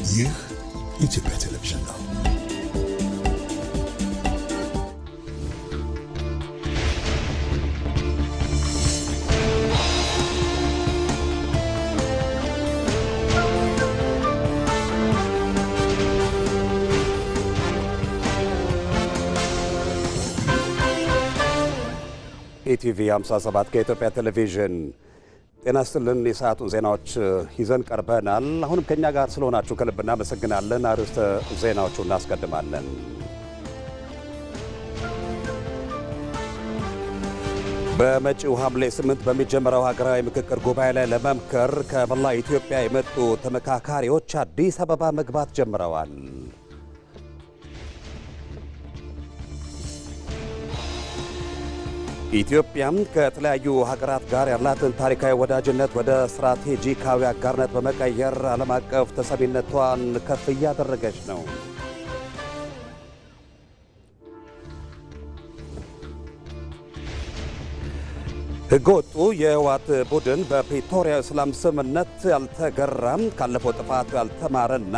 ይህ የኢትዮጵያ ቴሌቪዥን ነው። ኢቲቪ 57 ከኢትዮጵያ ቴሌቪዥን ጤና ይስጥልን። የሰዓቱን ዜናዎች ይዘን ቀርበናል። አሁንም ከኛ ጋር ስለሆናችሁ ከልብ እናመሰግናለን። አርዕስተ ዜናዎቹ እናስቀድማለን። በመጪው ሐምሌ 8 በሚጀምረው ሀገራዊ ምክክር ጉባኤ ላይ ለመምከር ከመላ ኢትዮጵያ የመጡ ተመካካሪዎች አዲስ አበባ መግባት ጀምረዋል። ኢትዮጵያም ከተለያዩ ሀገራት ጋር ያላትን ታሪካዊ ወዳጅነት ወደ ስትራቴጂካዊ አጋርነት በመቀየር ዓለም አቀፍ ተሰሚነቷን ከፍ እያደረገች ነው። ሕገወጡ የህወሓት ቡድን በፕሪቶሪያ የሰላም ስምምነት ያልተገራም ካለፈው ጥፋቱ ያልተማረና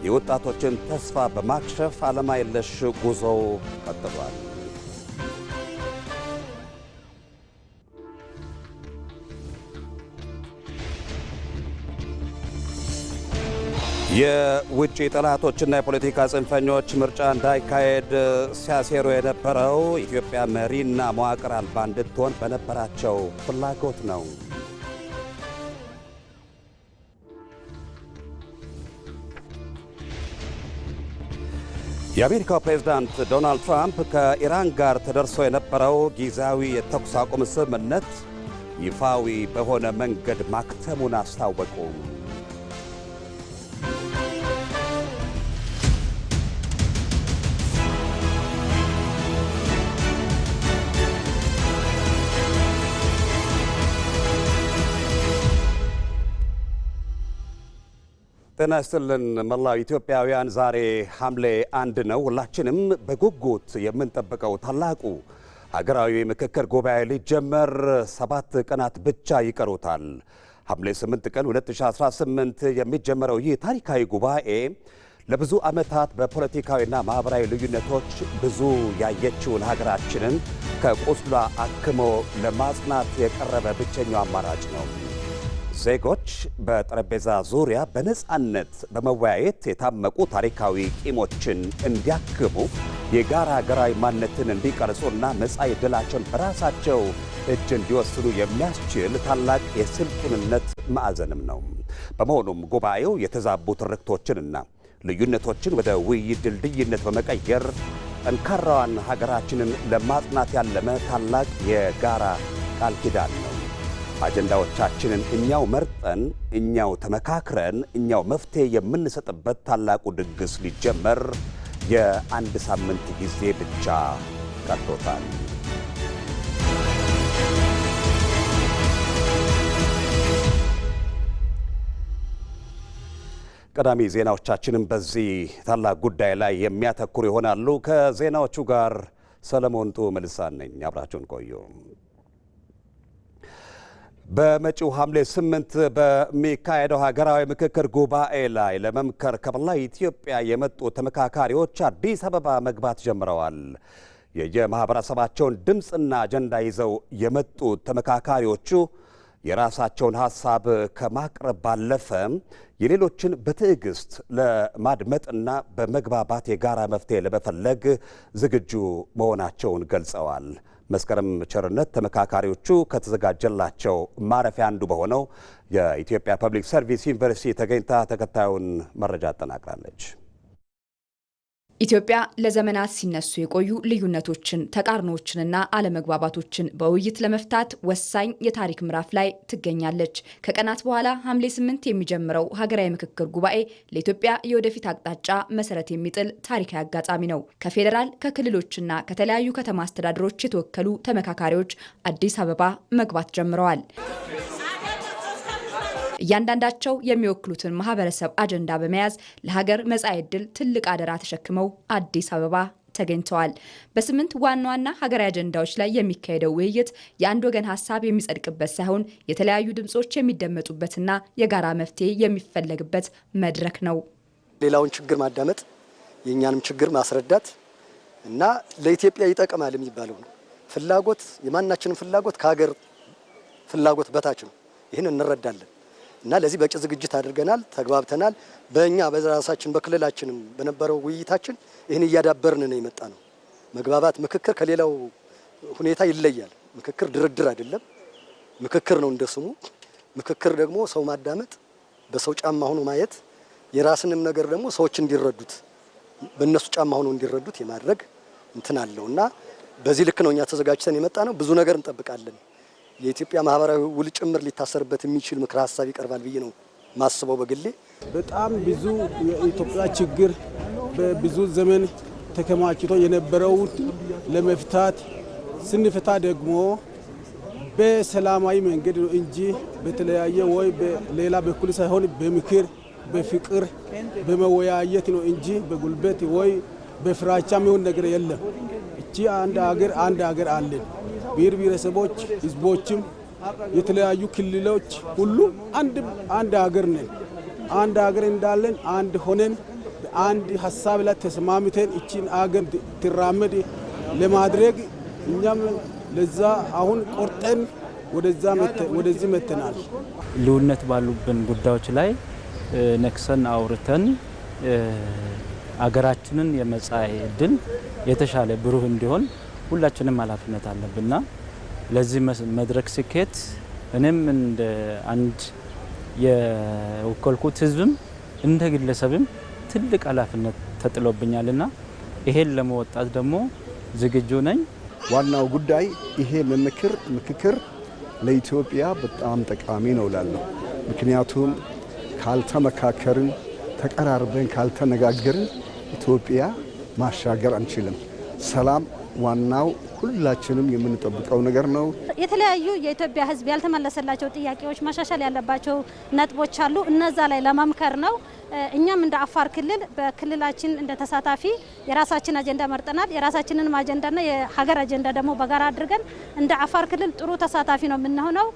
የወጣቶችን ተስፋ በማክሸፍ ዓላማ የለሽ ጉዞው ቀጥሏል። የውጭ ጠላቶችና የፖለቲካ ጽንፈኞች ምርጫ እንዳይካሄድ ሲያሴሩ የነበረው ኢትዮጵያ መሪና መዋቅር አልባ እንድትሆን በነበራቸው ፍላጎት ነው። የአሜሪካው ፕሬዝዳንት ዶናልድ ትራምፕ ከኢራን ጋር ተደርሶ የነበረው ጊዜያዊ የተኩስ አቁም ስምምነት ይፋዊ በሆነ መንገድ ማክተሙን አስታወቁ። ጤና ይስጥልን መላው ኢትዮጵያውያን፣ ዛሬ ሐምሌ 1 ነው። ሁላችንም በጉጉት የምንጠብቀው ታላቁ ሀገራዊ ምክክር ጉባኤ ሊጀመር 7 ቀናት ብቻ ይቀሩታል። ሐምሌ 8 ቀን 2018 የሚጀመረው ይህ ታሪካዊ ጉባኤ ለብዙ ዓመታት በፖለቲካዊና ማኅበራዊ ልዩነቶች ብዙ ያየችውን ሀገራችንን ከቁስሏ አክሞ ለማጽናት የቀረበ ብቸኛው አማራጭ ነው። ዜጎች በጠረጴዛ ዙሪያ በነጻነት በመወያየት የታመቁ ታሪካዊ ቂሞችን እንዲያክሙ፣ የጋራ ሀገራዊ ማንነትን እንዲቀርጹና መጻኢ ዕድላቸውን በራሳቸው እጅ እንዲወስኑ የሚያስችል ታላቅ የስልጡንነት ማዕዘንም ነው። በመሆኑም ጉባኤው የተዛቡ ትርክቶችንና ልዩነቶችን ወደ ውይይት ድልድይነት በመቀየር ጠንካራዋን ሀገራችንን ለማጽናት ያለመ ታላቅ የጋራ ቃል ኪዳን ነው። አጀንዳዎቻችንን እኛው መርጠን እኛው ተመካክረን እኛው መፍትሄ የምንሰጥበት ታላቁ ድግስ ሊጀመር የአንድ ሳምንት ጊዜ ብቻ ቀርቶታል። ቀዳሚ ዜናዎቻችንም በዚህ ታላቅ ጉዳይ ላይ የሚያተኩሩ ይሆናሉ። ከዜናዎቹ ጋር ሰለሞን መልሳን ነኝ። አብራችሁን ቆዩ። በመጪው ሐምሌ 8 በሚካሄደው ሀገራዊ ምክክር ጉባኤ ላይ ለመምከር ከመላ ኢትዮጵያ የመጡ ተመካካሪዎች አዲስ አበባ መግባት ጀምረዋል። የየማህበረሰባቸውን ድምፅና አጀንዳ ይዘው የመጡ ተመካካሪዎቹ የራሳቸውን ሐሳብ ከማቅረብ ባለፈ የሌሎችን በትዕግስት ለማድመጥና በመግባባት የጋራ መፍትሄ ለመፈለግ ዝግጁ መሆናቸውን ገልጸዋል። መስከረም ቸርነት ተመካካሪዎቹ ከተዘጋጀላቸው ማረፊያ አንዱ በሆነው የኢትዮጵያ ፐብሊክ ሰርቪስ ዩኒቨርሲቲ ተገኝታ ተከታዩን መረጃ አጠናቅራለች። ኢትዮጵያ ለዘመናት ሲነሱ የቆዩ ልዩነቶችን፣ ተቃርኖዎችንና አለመግባባቶችን በውይይት ለመፍታት ወሳኝ የታሪክ ምዕራፍ ላይ ትገኛለች። ከቀናት በኋላ ሐምሌ 8 የሚጀምረው ሀገራዊ ምክክር ጉባኤ ለኢትዮጵያ የወደፊት አቅጣጫ መሰረት የሚጥል ታሪካዊ አጋጣሚ ነው። ከፌዴራል ከክልሎችና ከተለያዩ ከተማ አስተዳደሮች የተወከሉ ተመካካሪዎች አዲስ አበባ መግባት ጀምረዋል። እያንዳንዳቸው የሚወክሉትን ማህበረሰብ አጀንዳ በመያዝ ለሀገር መጻኢ ዕድል ትልቅ አደራ ተሸክመው አዲስ አበባ ተገኝተዋል። በ8 ዋና ዋና ሀገራዊ አጀንዳዎች ላይ የሚካሄደው ውይይት የአንድ ወገን ሀሳብ የሚጸድቅበት ሳይሆን የተለያዩ ድምጾች የሚደመጡበትና የጋራ መፍትሄ የሚፈለግበት መድረክ ነው። ሌላውን ችግር ማዳመጥ፣ የኛንም ችግር ማስረዳት እና ለኢትዮጵያ ይጠቅማል የሚባለው ነው። ፍላጎት የማናችንም ፍላጎት ከሀገር ፍላጎት በታች ነው። ይህን እንረዳለን እና ለዚህ በቂ ዝግጅት አድርገናል፣ ተግባብተናል። በእኛ በራሳችን በክልላችንም በነበረው ውይይታችን ይህን እያዳበርን ነው የመጣ ነው። መግባባት ምክክር ከሌላው ሁኔታ ይለያል። ምክክር ድርድር አይደለም፣ ምክክር ነው እንደስሙ። ምክክር ደግሞ ሰው ማዳመጥ፣ በሰው ጫማ ሆኖ ማየት፣ የራስንም ነገር ደግሞ ሰዎች እንዲረዱት በእነሱ ጫማ ሆኖ እንዲረዱት የማድረግ እንትን አለውና በዚህ ልክ ነው እኛ ተዘጋጅተን የመጣ ነው። ብዙ ነገር እንጠብቃለን። የኢትዮጵያ ማህበራዊ ውል ጭምር ሊታሰርበት የሚችል ምክረ ሀሳብ ይቀርባል ብዬ ነው ማስበው በግሌ። በጣም ብዙ የኢትዮጵያ ችግር በብዙ ዘመን ተከማችቶ የነበረውን ለመፍታት ስንፈታ ደግሞ በሰላማዊ መንገድ ነው እንጂ በተለያየ ወይ በሌላ በኩል ሳይሆን በምክር በፍቅር በመወያየት ነው እንጂ በጉልበት ወይ በፍራቻ የሚሆን ነገር የለም። እቺ አንድ ሀገር አለን። ብሔር ብሔረሰቦች ህዝቦችም የተለያዩ ክልሎች ሁሉ አንድ ሀገር ነን። አንድ ሀገር እንዳለን አንድ ሆነን አንድ ሀሳብ ላይ ተስማምተን እቺን ሀገር ትራመድ ለማድረግ እኛም ለዛ አሁን ቆርጠን ወደዚህ መተናል። ልዩነት ባሉብን ጉዳዮች ላይ ነክሰን አውርተን አገራችንን የመጻኢ ዕድል የተሻለ ብሩህ እንዲሆን ሁላችንም ኃላፊነት አለብንና ለዚህ መድረክ ስኬት እኔም እንደ አንድ የወከልኩት ህዝብም እንደ ግለሰብም ትልቅ ኃላፊነት ተጥሎብኛልና ይሄን ለመወጣት ደግሞ ዝግጁ ነኝ። ዋናው ጉዳይ ይሄ ምክክር ለኢትዮጵያ በጣም ጠቃሚ ነው እላለሁ። ምክንያቱም ካልተመካከርን ተቀራርበን ካልተነጋገርን ኢትዮጵያ ማሻገር አንችልም። ሰላም ዋናው ሁላችንም የምንጠብቀው ነገር ነው። የተለያዩ የኢትዮጵያ ህዝብ ያልተመለሰላቸው ጥያቄዎች ማሻሻል ያለባቸው ነጥቦች አሉ። እነዛ ላይ ለመምከር ነው። እኛም እንደ አፋር ክልል በክልላችን እንደ ተሳታፊ የራሳችን አጀንዳ መርጠናል። የራሳችንን አጀንዳና የሀገር አጀንዳ ደግሞ በጋራ አድርገን እንደ አፋር ክልል ጥሩ ተሳታፊ ነው የምንሆነው።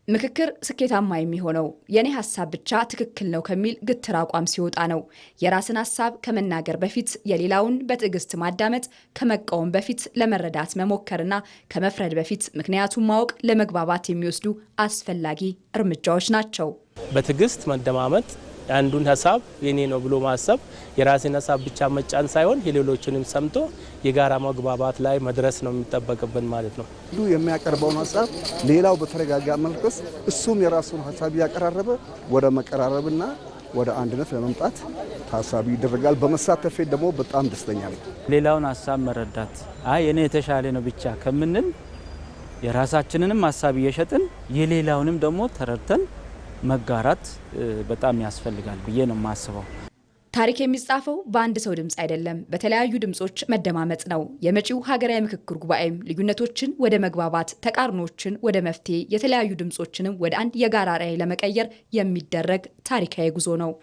ምክክር ስኬታማ የሚሆነው የኔ ሀሳብ ብቻ ትክክል ነው ከሚል ግትር አቋም ሲወጣ ነው። የራስን ሀሳብ ከመናገር በፊት የሌላውን በትዕግስት ማዳመጥ፣ ከመቃወም በፊት ለመረዳት መሞከርና ከመፍረድ በፊት ምክንያቱን ማወቅ ለመግባባት የሚወስዱ አስፈላጊ እርምጃዎች ናቸው። በትዕግስት መደማመጥ፣ አንዱን ሀሳብ የኔ ነው ብሎ ማሰብ፣ የራስን ሀሳብ ብቻ መጫን ሳይሆን የሌሎችንም ሰምቶ የጋራ መግባባት ላይ መድረስ ነው የሚጠበቅብን ማለት ነው። ሁሉ የሚያቀርበውን ሀሳብ ሌላው በተረጋጋ መልኩስ እሱም የራሱን ሀሳብ ያቀራረበ ወደ መቀራረብና ወደ አንድነት ለመምጣት ታሳቢ ይደረጋል። በመሳተፌ ደግሞ በጣም ደስተኛ ነኝ። ሌላውን ሀሳብ መረዳት የኔ የተሻለ ነው ብቻ ከምንል የራሳችንንም ሀሳብ እየሸጥን የሌላውንም ደግሞ ተረድተን መጋራት በጣም ያስፈልጋል ብዬ ነው የማስበው። ታሪክ የሚጻፈው በአንድ ሰው ድምፅ አይደለም፣ በተለያዩ ድምጾች መደማመጥ ነው። የመጪው ሀገራዊ ምክክር ጉባኤም ልዩነቶችን ወደ መግባባት፣ ተቃርኖችን ወደ መፍትሄ፣ የተለያዩ ድምጾችንም ወደ አንድ የጋራ ራዕይ ለመቀየር የሚደረግ ታሪካዊ ጉዞ ነው።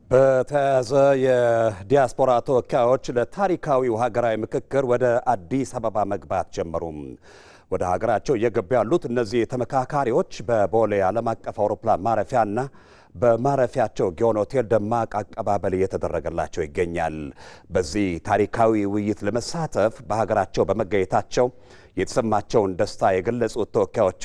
በተያያዘ የዲያስፖራ ተወካዮች ለታሪካዊው ሀገራዊ ምክክር ወደ አዲስ አበባ መግባት ጀመሩ። ወደ ሀገራቸው እየገቡ ያሉት እነዚህ ተመካካሪዎች በቦሌ ዓለም አቀፍ አውሮፕላን ማረፊያና በማረፊያቸው ጊዮን ሆቴል ደማቅ አቀባበል እየተደረገላቸው ይገኛል። በዚህ ታሪካዊ ውይይት ለመሳተፍ በሀገራቸው በመገኘታቸው የተሰማቸውን ደስታ የገለጹት ተወካዮቹ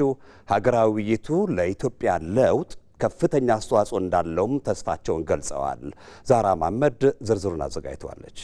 ሀገራዊ ውይይቱ ለኢትዮጵያ ለውጥ ከፍተኛ አስተዋጽኦ እንዳለውም ተስፋቸውን ገልጸዋል። ዛራ መሐመድ ዝርዝሩን አዘጋጅተዋለች።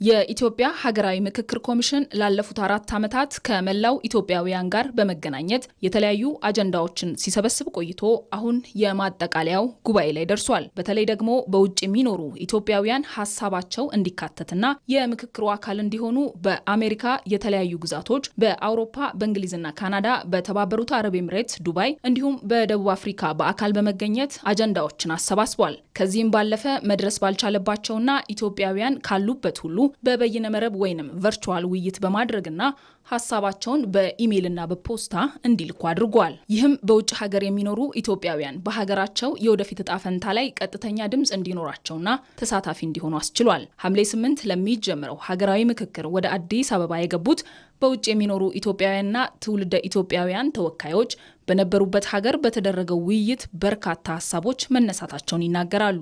የኢትዮጵያ ሀገራዊ ምክክር ኮሚሽን ላለፉት 4 ዓመታት ከመላው ኢትዮጵያውያን ጋር በመገናኘት የተለያዩ አጀንዳዎችን ሲሰበስብ ቆይቶ አሁን የማጠቃለያው ጉባኤ ላይ ደርሷል። በተለይ ደግሞ በውጭ የሚኖሩ ኢትዮጵያውያን ሀሳባቸው እንዲካተትና የምክክሩ አካል እንዲሆኑ በአሜሪካ የተለያዩ ግዛቶች፣ በአውሮፓ በእንግሊዝና ካናዳ፣ በተባበሩት አረብ ኤምሬትስ ዱባይ እንዲሁም በደቡብ አፍሪካ በአካል በመገኘት አጀንዳዎችን አሰባስቧል። ከዚህም ባለፈ መድረስ ባልቻለባቸውና ኢትዮጵያውያን ካሉበት ሁሉ በበይነ መረብ ወይንም ቨርቹዋል ውይይት በማድረግና ሀሳባቸውን በኢሜይልና በፖስታ እንዲልኩ አድርጓል። ይህም በውጭ ሀገር የሚኖሩ ኢትዮጵያውያን በሀገራቸው የወደፊት እጣ ፈንታ ላይ ቀጥተኛ ድምፅ እንዲኖራቸውና ተሳታፊ እንዲሆኑ አስችሏል። ሐምሌ 8 ለሚጀምረው ሀገራዊ ምክክር ወደ አዲስ አበባ የገቡት በውጭ የሚኖሩ ኢትዮጵያውያንና ትውልደ ኢትዮጵያውያን ተወካዮች በነበሩበት ሀገር በተደረገው ውይይት በርካታ ሀሳቦች መነሳታቸውን ይናገራሉ።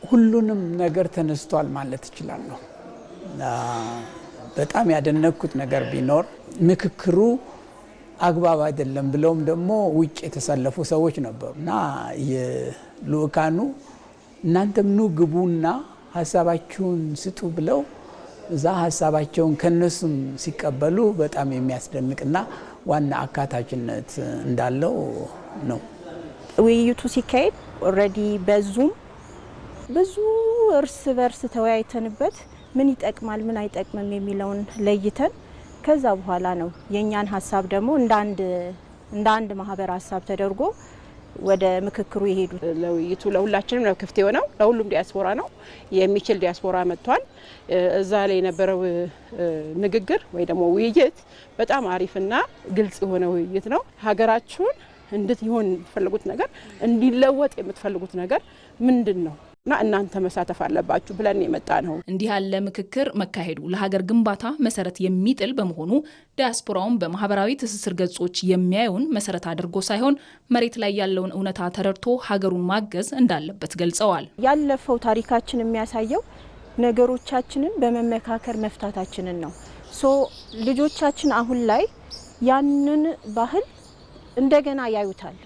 ሁሉንም ነገር ተነስቷል ማለት እችላለሁ። በጣም ያደነኩት ነገር ቢኖር ምክክሩ አግባብ አይደለም ብለውም ደግሞ ውጭ የተሰለፉ ሰዎች ነበሩና የልኡካኑ እናንተም ኑ ግቡና ሀሳባችሁን ስጡ ብለው እዛ ሀሳባቸውን ከነሱም ሲቀበሉ በጣም የሚያስደንቅና ዋና አካታችነት እንዳለው ነው። ውይይቱ ሲካሄድ ኦልሬዲ በዙም ብዙ እርስ በርስ ተወያይተንበት ምን ይጠቅማል ምን አይጠቅምም የሚለውን ለይተን ከዛ በኋላ ነው የኛን ሀሳብ ደግሞ እንደ አንድ ማህበር ሀሳብ ተደርጎ ወደ ምክክሩ የሄዱት። ለውይይቱ ለሁላችንም ነው ክፍት የሆነው። ለሁሉም ዲያስፖራ ነው የሚችል ዲያስፖራ መጥቷል። እዛ ላይ የነበረው ንግግር ወይ ደግሞ ውይይት በጣም አሪፍና ግልጽ የሆነ ውይይት ነው። ሀገራችሁን እንድትሆን የምትፈልጉት ነገር እንዲለወጥ የምትፈልጉት ነገር ምንድን ነው እና እናንተ መሳተፍ አለባችሁ ብለን የመጣ ነው። እንዲህ ያለ ምክክር መካሄዱ ለሀገር ግንባታ መሰረት የሚጥል በመሆኑ ዲያስፖራውን በማህበራዊ ትስስር ገጾች የሚያዩን መሰረት አድርጎ ሳይሆን መሬት ላይ ያለውን እውነታ ተረድቶ ሀገሩን ማገዝ እንዳለበት ገልጸዋል። ያለፈው ታሪካችን የሚያሳየው ነገሮቻችንን በመመካከር መፍታታችንን ነው። ልጆቻችን አሁን ላይ ያንን ባህል እንደገና ያዩታል።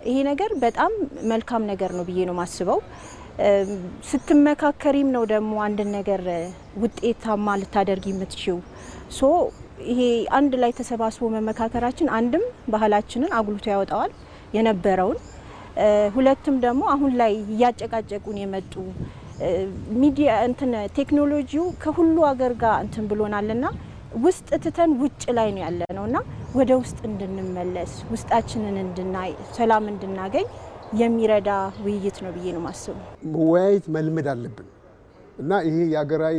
ይሄ ነገር በጣም መልካም ነገር ነው ብዬ ነው ማስበው። ስትመካከሪም ነው ደግሞ አንድ ነገር ውጤታማ ልታደርጊ የምትችው። ይሄ አንድ ላይ ተሰባስቦ መመካከራችን አንድም ባህላችንን አጉልቶ ያወጣዋል የነበረውን፣ ሁለትም ደግሞ አሁን ላይ እያጨቃጨቁን የመጡ ሚዲያ ቴክኖሎጂው ከሁሉ ሀገር ጋር ብሎናልና ውስጥ ትተን ውጭ ላይ ነው ያለነውና ወደ ውስጥ እንድንመለስ ውስጣችንን እንድናይ ሰላም እንድናገኝ የሚረዳ ውይይት ነው ብዬ ነው ማስበው። መወያየት መልመድ አለብን እና ይሄ የሀገራዊ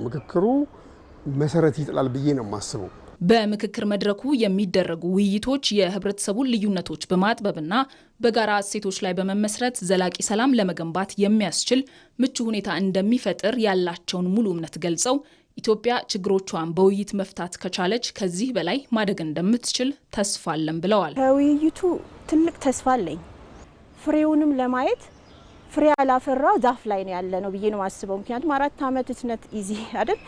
ምክክሩ መሰረት ይጥላል ብዬ ነው ማስበው። በምክክር መድረኩ የሚደረጉ ውይይቶች የህብረተሰቡን ልዩነቶች በማጥበብና በጋራ እሴቶች ላይ በመመስረት ዘላቂ ሰላም ለመገንባት የሚያስችል ምቹ ሁኔታ እንደሚፈጥር ያላቸውን ሙሉ እምነት ገልጸው ኢትዮጵያ ችግሮቿን በውይይት መፍታት ከቻለች ከዚህ በላይ ማደግ እንደምትችል ተስፋ አለን ብለዋል። ከውይይቱ ትልቅ ተስፋ አለኝ። ፍሬውንም ለማየት ፍሬ ያላፈራ ዛፍ ላይ ነው ያለ ነው ብዬ ነው ማስበው። ምክንያቱም 4 ዓመት እትነት ኢዚ አይደል?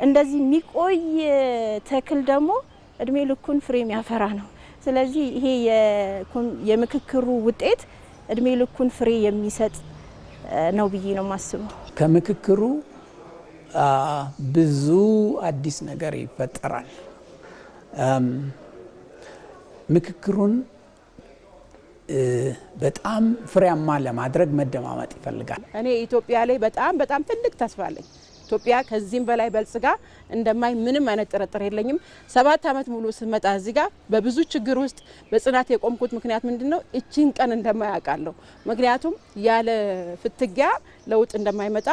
እንደዚህ የሚቆይ ተክል ደግሞ እድሜ ልኩን ፍሬ የሚያፈራ ነው። ስለዚህ ይሄ የምክክሩ ውጤት እድሜ ልኩን ፍሬ የሚሰጥ ነው ብዬ ነው ማስበው። ከምክክሩ ብዙ አዲስ ነገር ይፈጠራል። ምክክሩን በጣም ፍሬያማ ለማድረግ መደማመጥ ይፈልጋል። እኔ ኢትዮጵያ ላይ በጣም ትልቅ ተስፋ አለኝ። ኢትዮጵያ ከዚህም በላይ በልጽጋ እንደማይ ምንም አይነት ጥርጥር የለኝም። 7 ዓመት ሙሉ ስመጣ እዚህ ጋር በብዙ ችግር ውስጥ በጽናት የቆምኩት ምክንያት ምንድነው? እቺን ቀን እንደማያውቃለሁ። ምክንያቱም ያለ ፍትጊያ ለውጥ እንደማይመጣ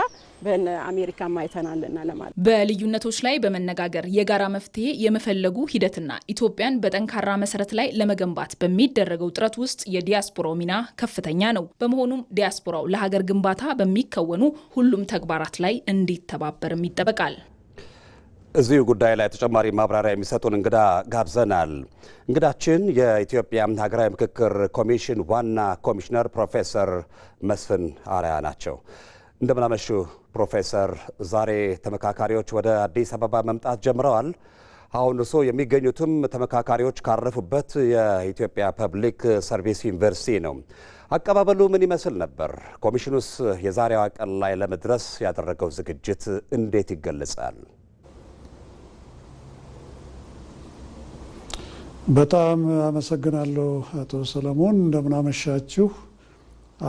በአሜሪካ ማይተናልና ለማለት በልዩነቶች ላይ በመነጋገር የጋራ መፍትሄ የመፈለጉ ሂደትና ኢትዮጵያን በጠንካራ መሰረት ላይ ለመገንባት በሚደረገው ጥረት ውስጥ የዲያስፖራው ሚና ከፍተኛ ነው። በመሆኑም ዲያስፖራው ለሀገር ግንባታ በሚከወኑ ሁሉም ተግባራት ላይ እንዲተባበርም ይጠበቃል። እዚሁ ጉዳይ ላይ ተጨማሪ ማብራሪያ የሚሰጡን እንግዳ ጋብዘናል። እንግዳችን የኢትዮጵያ ሀገራዊ ምክክር ኮሚሽን ዋና ኮሚሽነር ፕሮፌሰር መስፍን አርአያ ናቸው። እንደምናመሹ ፕሮፌሰር። ዛሬ ተመካካሪዎች ወደ አዲስ አበባ መምጣት ጀምረዋል። አሁን እርስዎ የሚገኙትም ተመካካሪዎች ካረፉበት የኢትዮጵያ ፐብሊክ ሰርቪስ ዩኒቨርሲቲ ነው። አቀባበሉ ምን ይመስል ነበር? ኮሚሽኑስ የዛሬዋ ቀን ላይ ለመድረስ ያደረገው ዝግጅት እንዴት ይገለጻል? በጣም አመሰግናለሁ አቶ ሰለሞን። እንደምናመሻችሁ።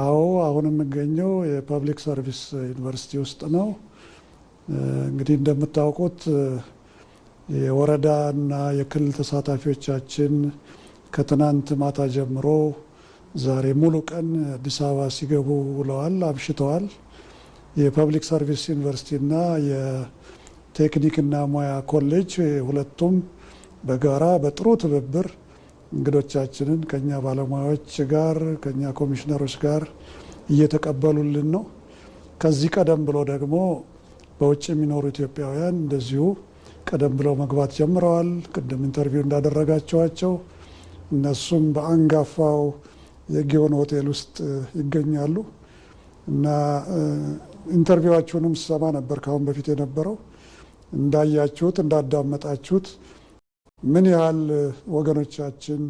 አዎ አሁን የምገኘው የፐብሊክ ሰርቪስ ዩኒቨርሲቲ ውስጥ ነው። እንግዲህ እንደምታውቁት የወረዳና የክልል ተሳታፊዎቻችን ከትናንት ማታ ጀምሮ ዛሬ ሙሉ ቀን አዲስ አበባ ሲገቡ ውለዋል፣ አምሽተዋል። የፐብሊክ ሰርቪስ ዩኒቨርሲቲና የቴክኒክና ሙያ ኮሌጅ ሁለቱም በጋራ በጥሩ ትብብር እንግዶቻችንን ከኛ ባለሙያዎች ጋር ከኛ ኮሚሽነሮች ጋር እየተቀበሉልን ነው። ከዚህ ቀደም ብሎ ደግሞ በውጭ የሚኖሩ ኢትዮጵያውያን እንደዚሁ ቀደም ብለው መግባት ጀምረዋል። ቅድም ኢንተርቪው እንዳደረጋቸዋቸው እነሱም በአንጋፋው የጊዮን ሆቴል ውስጥ ይገኛሉ። እና ኢንተርቪዋችሁንም ስሰማ ነበር ካሁን በፊት የነበረው እንዳያችሁት እንዳዳመጣችሁት ምን ያህል ወገኖቻችን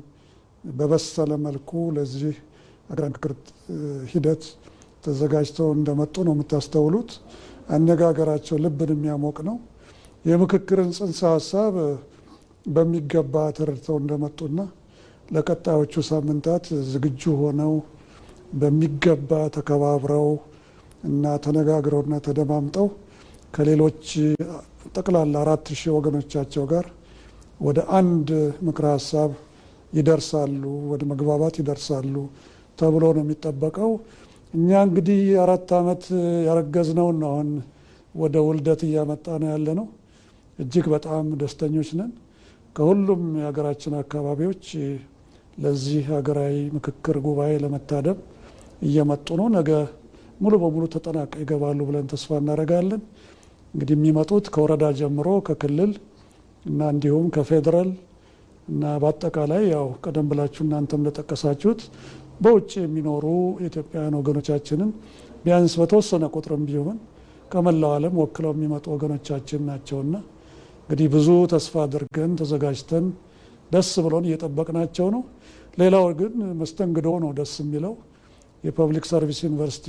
በበሰለ መልኩ ለዚህ ሀገራዊ ምክክር ሂደት ተዘጋጅተው እንደመጡ ነው የምታስተውሉት። አነጋገራቸው ልብን የሚያሞቅ ነው። የምክክርን ጽንሰ ሀሳብ በሚገባ ተረድተው እንደመጡና ለቀጣዮቹ ሳምንታት ዝግጁ ሆነው በሚገባ ተከባብረው እና ተነጋግረውና ተደማምጠው ከሌሎች ጠቅላላ 4000 ወገኖቻቸው ጋር ወደ አንድ ምክረ ሀሳብ ይደርሳሉ፣ ወደ መግባባት ይደርሳሉ ተብሎ ነው የሚጠበቀው። እኛ እንግዲህ 4 ዓመት ያረገዝነውን ነው አሁን ወደ ውልደት እያመጣ ነው ያለ ነው። እጅግ በጣም ደስተኞች ነን። ከሁሉም የሀገራችን አካባቢዎች ለዚህ ሀገራዊ ምክክር ጉባኤ ለመታደም እየመጡ ነው። ነገ ሙሉ በሙሉ ተጠናቀው ይገባሉ ብለን ተስፋ እናደርጋለን። እንግዲህ የሚመጡት ከወረዳ ጀምሮ ከክልል እና እንዲሁም ከፌዴራል እና በአጠቃላይ ያው ቀደም ብላችሁ እናንተም እንደጠቀሳችሁት በውጭ የሚኖሩ የኢትዮጵያውያን ወገኖቻችንን ቢያንስ በተወሰነ ቁጥርም ቢሆን ከመላው ዓለም ወክለው የሚመጡ ወገኖቻችን ናቸውና እንግዲህ ብዙ ተስፋ አድርገን ተዘጋጅተን ደስ ብሎን እየጠበቅናቸው ነው። ሌላው ግን መስተንግዶ ነው ደስ የሚለው። የፐብሊክ ሰርቪስ ዩኒቨርሲቲ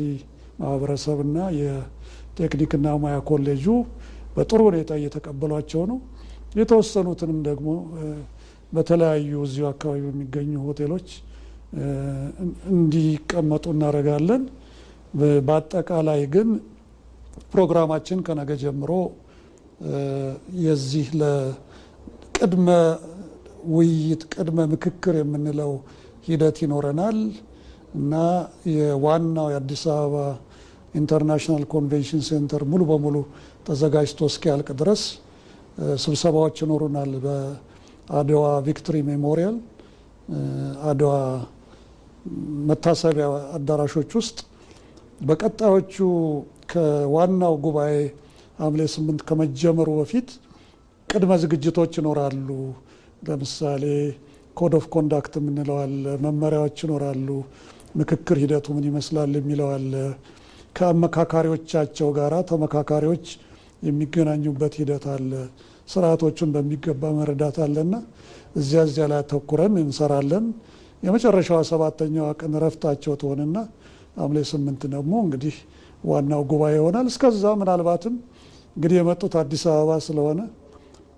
ማህበረሰብና የቴክኒክና ሙያ ኮሌጁ በጥሩ ሁኔታ እየተቀበሏቸው ነው። የተወሰኑትንም ደግሞ በተለያዩ እዚሁ አካባቢ በሚገኙ ሆቴሎች እንዲቀመጡ እናደርጋለን። በአጠቃላይ ግን ፕሮግራማችን ከነገ ጀምሮ የዚህ ለቅድመ ውይይት ቅድመ ምክክር የምንለው ሂደት ይኖረናል እና የዋናው የአዲስ አበባ ኢንተርናሽናል ኮንቬንሽን ሴንተር ሙሉ በሙሉ ተዘጋጅቶ እስኪያልቅ ድረስ ስብሰባዎች ይኖሩናል። በአድዋ ቪክቶሪ ሜሞሪያል አድዋ መታሰቢያ አዳራሾች ውስጥ በቀጣዮቹ ከዋናው ጉባኤ ሐምሌ 8 ከመጀመሩ በፊት ቅድመ ዝግጅቶች ይኖራሉ። ለምሳሌ ኮድ ኦፍ ኮንዳክት የምንለው አለ፣ መመሪያዎች ይኖራሉ፣ ምክክር ሂደቱ ምን ይመስላል የሚለው አለ። ከአመካካሪዎቻቸው ጋራ ተመካካሪዎች የሚገናኙበት ሂደት አለ። ስርዓቶቹን በሚገባ መረዳት አለና እዚያ ላይ አተኩረን እንሰራለን። የመጨረሻዋ 7ኛዋ ቀን ረፍታቸው ትሆንና ሐምሌ 8 ደግሞ እንግዲህ ዋናው ጉባኤ ይሆናል። እስከዛ ምናልባትም እንግዲህ የመጡት አዲስ አበባ ስለሆነ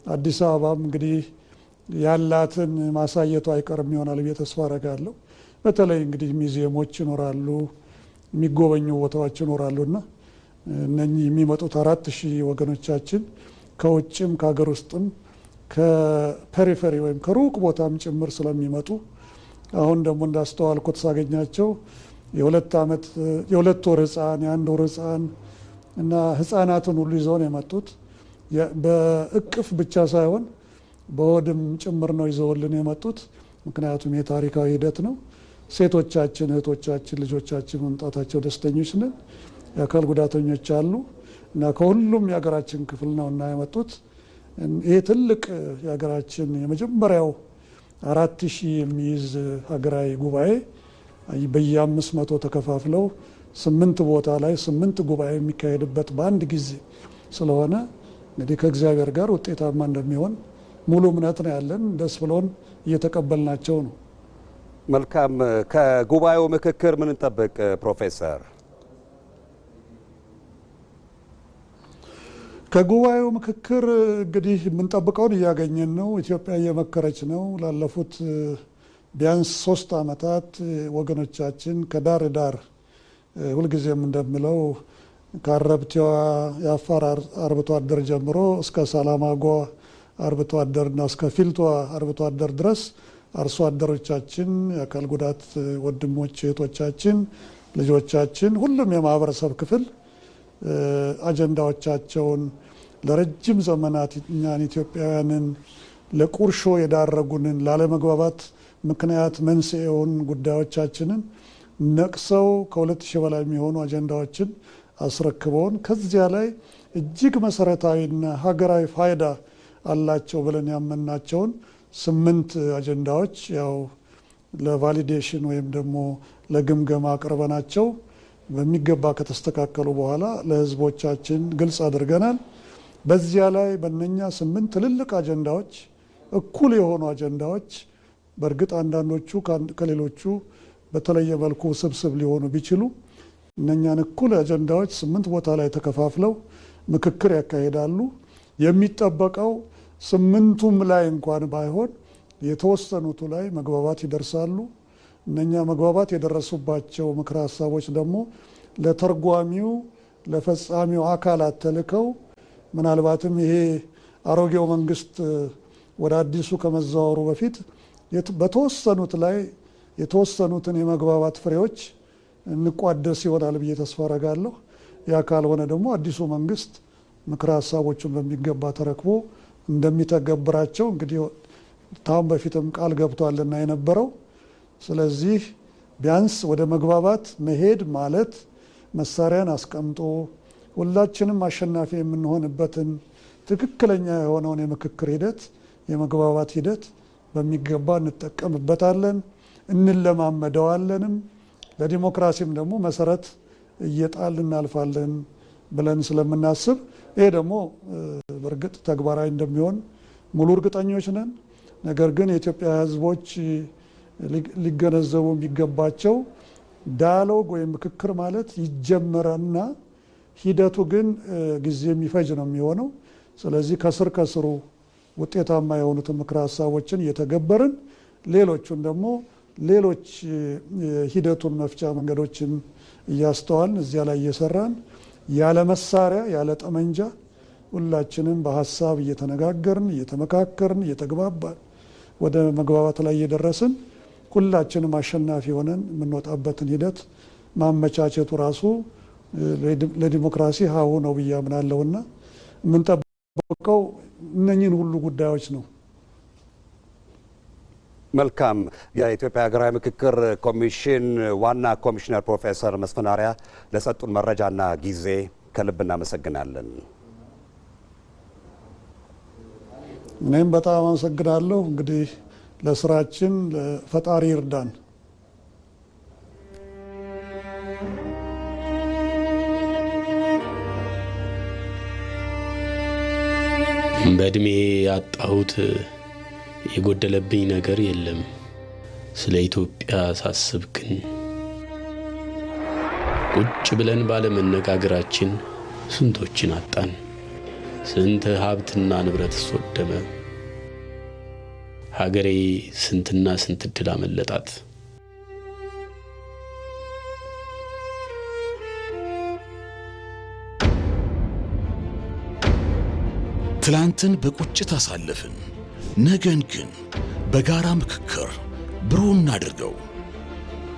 አዲስ አበባም እንግዲህ ያላትን ማሳየቱ አይቀርም ይሆናል ብዬ ተስፋ አረጋለሁ። በተለይ እንግዲህ ሙዚየሞች ይኖራሉ፣ የሚጎበኙ ቦታዎች ይኖራሉና እነኚህ የሚመጡት 4000 ወገኖቻችን ከውጭም ከሀገር ውስጥም ከፔሪፌሪ ወይም ከሩቅ ቦታም ጭምር ስለሚመጡ አሁን ደግሞ እንዳስተዋልኩት ሳገኛቸው የ2 ወር ህፃን የ1 ወር ህፃን እና ህፃናትን ሁሉ ይዘው ነው የመጡት። በእቅፍ ብቻ ሳይሆን በሆድም ጭምር ነው ይዘውልን የመጡት። ምክንያቱም የታሪካዊ ሂደት ነው። ሴቶቻችን፣ እህቶቻችን፣ ልጆቻችን መምጣታቸው ደስተኞች ነን። የአካል ጉዳተኞች አሉ እና ከሁሉም የሀገራችን ክፍል ነው እና የመጡት። ይህ ትልቅ የሀገራችን የመጀመሪያው 4000 የሚይዝ ሀገራዊ ጉባኤ በየ500 ተከፋፍለው 8 ቦታ ላይ 8 ጉባኤ የሚካሄድበት በአንድ ጊዜ ስለሆነ እንግዲህ ከእግዚአብሔር ጋር ውጤታማ እንደሚሆን ሙሉ እምነት ነው ያለን። ደስ ብሎን እየተቀበልናቸው ነው። መልካም። ከጉባኤው ምክክር ምን እንጠብቅ ፕሮፌሰር? ከጉባኤው ምክክር እንግዲህ የምንጠብቀውን እያገኘን ነው። ኢትዮጵያ እየመከረች ነው። ላለፉት ቢያንስ 3 ዓመታት ወገኖቻችን ከዳር ዳር ሁልጊዜም እንደምለው ከአረብቲዋ የአፋር አርብቶ አደር ጀምሮ እስከ ሰላማጓ አርብቶ አደርና እስከ ፊልቷ አርብቶ አደር ድረስ አርሶ አደሮቻችን፣ የአካል ጉዳት ወንድሞች እህቶቻችን፣ ልጆቻችን፣ ሁሉም የማህበረሰብ ክፍል አጀንዳዎቻቸውን ለረጅም ዘመናት እኛን ኢትዮጵያውያንን ለቁርሾ የዳረጉንን ላለመግባባት ምክንያት መንስኤውን ጉዳዮቻችንን ነቅሰው ከ2000 በላይ የሚሆኑ አጀንዳዎችን አስረክበውን ከዚያ ላይ እጅግ መሰረታዊና ሀገራዊ ፋይዳ አላቸው ብለን ያመናቸውን 8 አጀንዳዎች ያው ለቫሊዴሽን ወይም ደግሞ ለግምገማ አቅርበናቸው በሚገባ ከተስተካከሉ በኋላ ለህዝቦቻችን ግልጽ አድርገናል። በዚያ ላይ በእነኛ 8 ትልልቅ አጀንዳዎች እኩል የሆኑ አጀንዳዎች በእርግጥ አንዳንዶቹ ከሌሎቹ በተለየ መልኩ ስብስብ ሊሆኑ ቢችሉ እነኛን እኩል አጀንዳዎች 8 ቦታ ላይ ተከፋፍለው ምክክር ያካሂዳሉ። የሚጠበቀው 8ቱም ላይ እንኳን ባይሆን የተወሰኑቱ ላይ መግባባት ይደርሳሉ። እነኛ መግባባት የደረሱባቸው ምክረ ሀሳቦች ደግሞ ለተርጓሚው ለፈጻሚው አካላት ተልከው ምናልባትም ይሄ አሮጌው መንግስት ወደ አዲሱ ከመዘዋወሩ በፊት በተወሰኑት ላይ የተወሰኑትን የመግባባት ፍሬዎች እንቋደስ ይሆናል ብዬ ተስፋ አደርጋለሁ። ያ ካልሆነ ደግሞ አዲሱ መንግስት ምክረ ሀሳቦቹን በሚገባ ተረክቦ እንደሚተገብራቸው እንግዲህ ታም በፊትም ቃል ገብቷልና የነበረው። ስለዚህ ቢያንስ ወደ መግባባት መሄድ ማለት መሳሪያን አስቀምጦ ሁላችንም አሸናፊ የምንሆንበትን ትክክለኛ የሆነውን የምክክር ሂደት የመግባባት ሂደት በሚገባ እንጠቀምበታለን፣ እንለማመደዋለንም። ለዲሞክራሲም ደግሞ መሰረት እየጣል እናልፋለን ብለን ስለምናስብ ይሄ ደግሞ በእርግጥ ተግባራዊ እንደሚሆን ሙሉ እርግጠኞች ነን። ነገር ግን የኢትዮጵያ ሕዝቦች ሊገነዘቡ የሚገባቸው ዳያሎግ ወይም ምክክር ማለት ይጀመረና ሂደቱ ግን ጊዜ የሚፈጅ ነው የሚሆነው። ስለዚህ ከስር ከስሩ ውጤታማ የሆኑትን ምክረ ሀሳቦችን እየተገበርን ሌሎቹን ደግሞ ሌሎች ሂደቱን መፍቻ መንገዶችን እያስተዋልን እዚያ ላይ እየሰራን ያለ መሳሪያ ያለ ጠመንጃ ሁላችንም በሀሳብ እየተነጋገርን እየተመካከርን እየተግባባን ወደ መግባባት ላይ እየደረስን ሁላችንም አሸናፊ ሆነን የምንወጣበትን ሂደት ማመቻቸቱ ራሱ ለዲሞክራሲ ሀሁ ነው ብዬ አምናለሁና የምንጠብቀው እነኚህን ሁሉ ጉዳዮች ነው። መልካም። የኢትዮጵያ ሀገራዊ ምክክር ኮሚሽን ዋና ኮሚሽነር ፕሮፌሰር መስፍን አርአያ ለሰጡን መረጃና ጊዜ ከልብ እናመሰግናለን። እኔም በጣም አመሰግናለሁ። እንግዲህ ለስራችን ፈጣሪ ይርዳን። በእድሜ ያጣሁት የጎደለብኝ ነገር የለም። ስለ ኢትዮጵያ ሳስብ ግን ቁጭ ብለን ባለመነጋገራችን ስንቶችን አጣን። ስንት ሀብትና ንብረት ወደመ። ሀገሬ ስንትና ስንት እድል አመለጣት። ትላንትን በቁጭት አሳለፍን። ነገን ግን በጋራ ምክክር ብሩህ እናድርገው።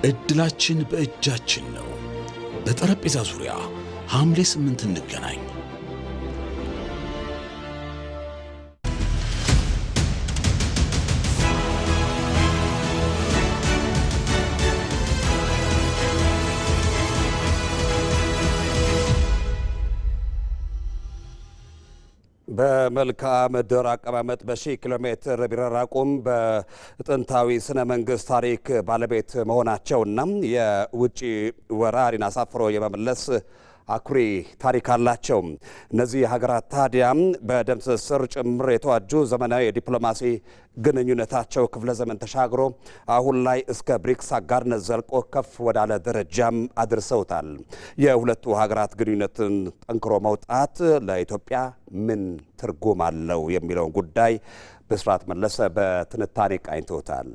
እድላችን በእጃችን ነው። በጠረጴዛ ዙሪያ ሐምሌ 8 እንገናኝ። በመልክዓ ምድር አቀማመጥ በሺህ ኪሎ ሜትር ቢራራቁም በጥንታዊ ስነ መንግስት ታሪክ ባለቤት መሆናቸውና የውጭ ወራሪን አሳፍሮ የመመለስ አኩሪ ታሪክ አላቸው። እነዚህ ሀገራት ታዲያም በደም ትስስር ጭምር የተዋጁ ዘመናዊ የዲፕሎማሲ ግንኙነታቸው ክፍለ ዘመን ተሻግሮ አሁን ላይ እስከ ብሪክስ አጋርነት ዘልቆ ከፍ ወዳለ ደረጃም አድርሰውታል። የሁለቱ ሀገራት ግንኙነትን ጠንክሮ መውጣት ለኢትዮጵያ ምን ትርጉም አለው የሚለውን ጉዳይ ብስራት መለሰ በትንታኔ ቃኝቶታል።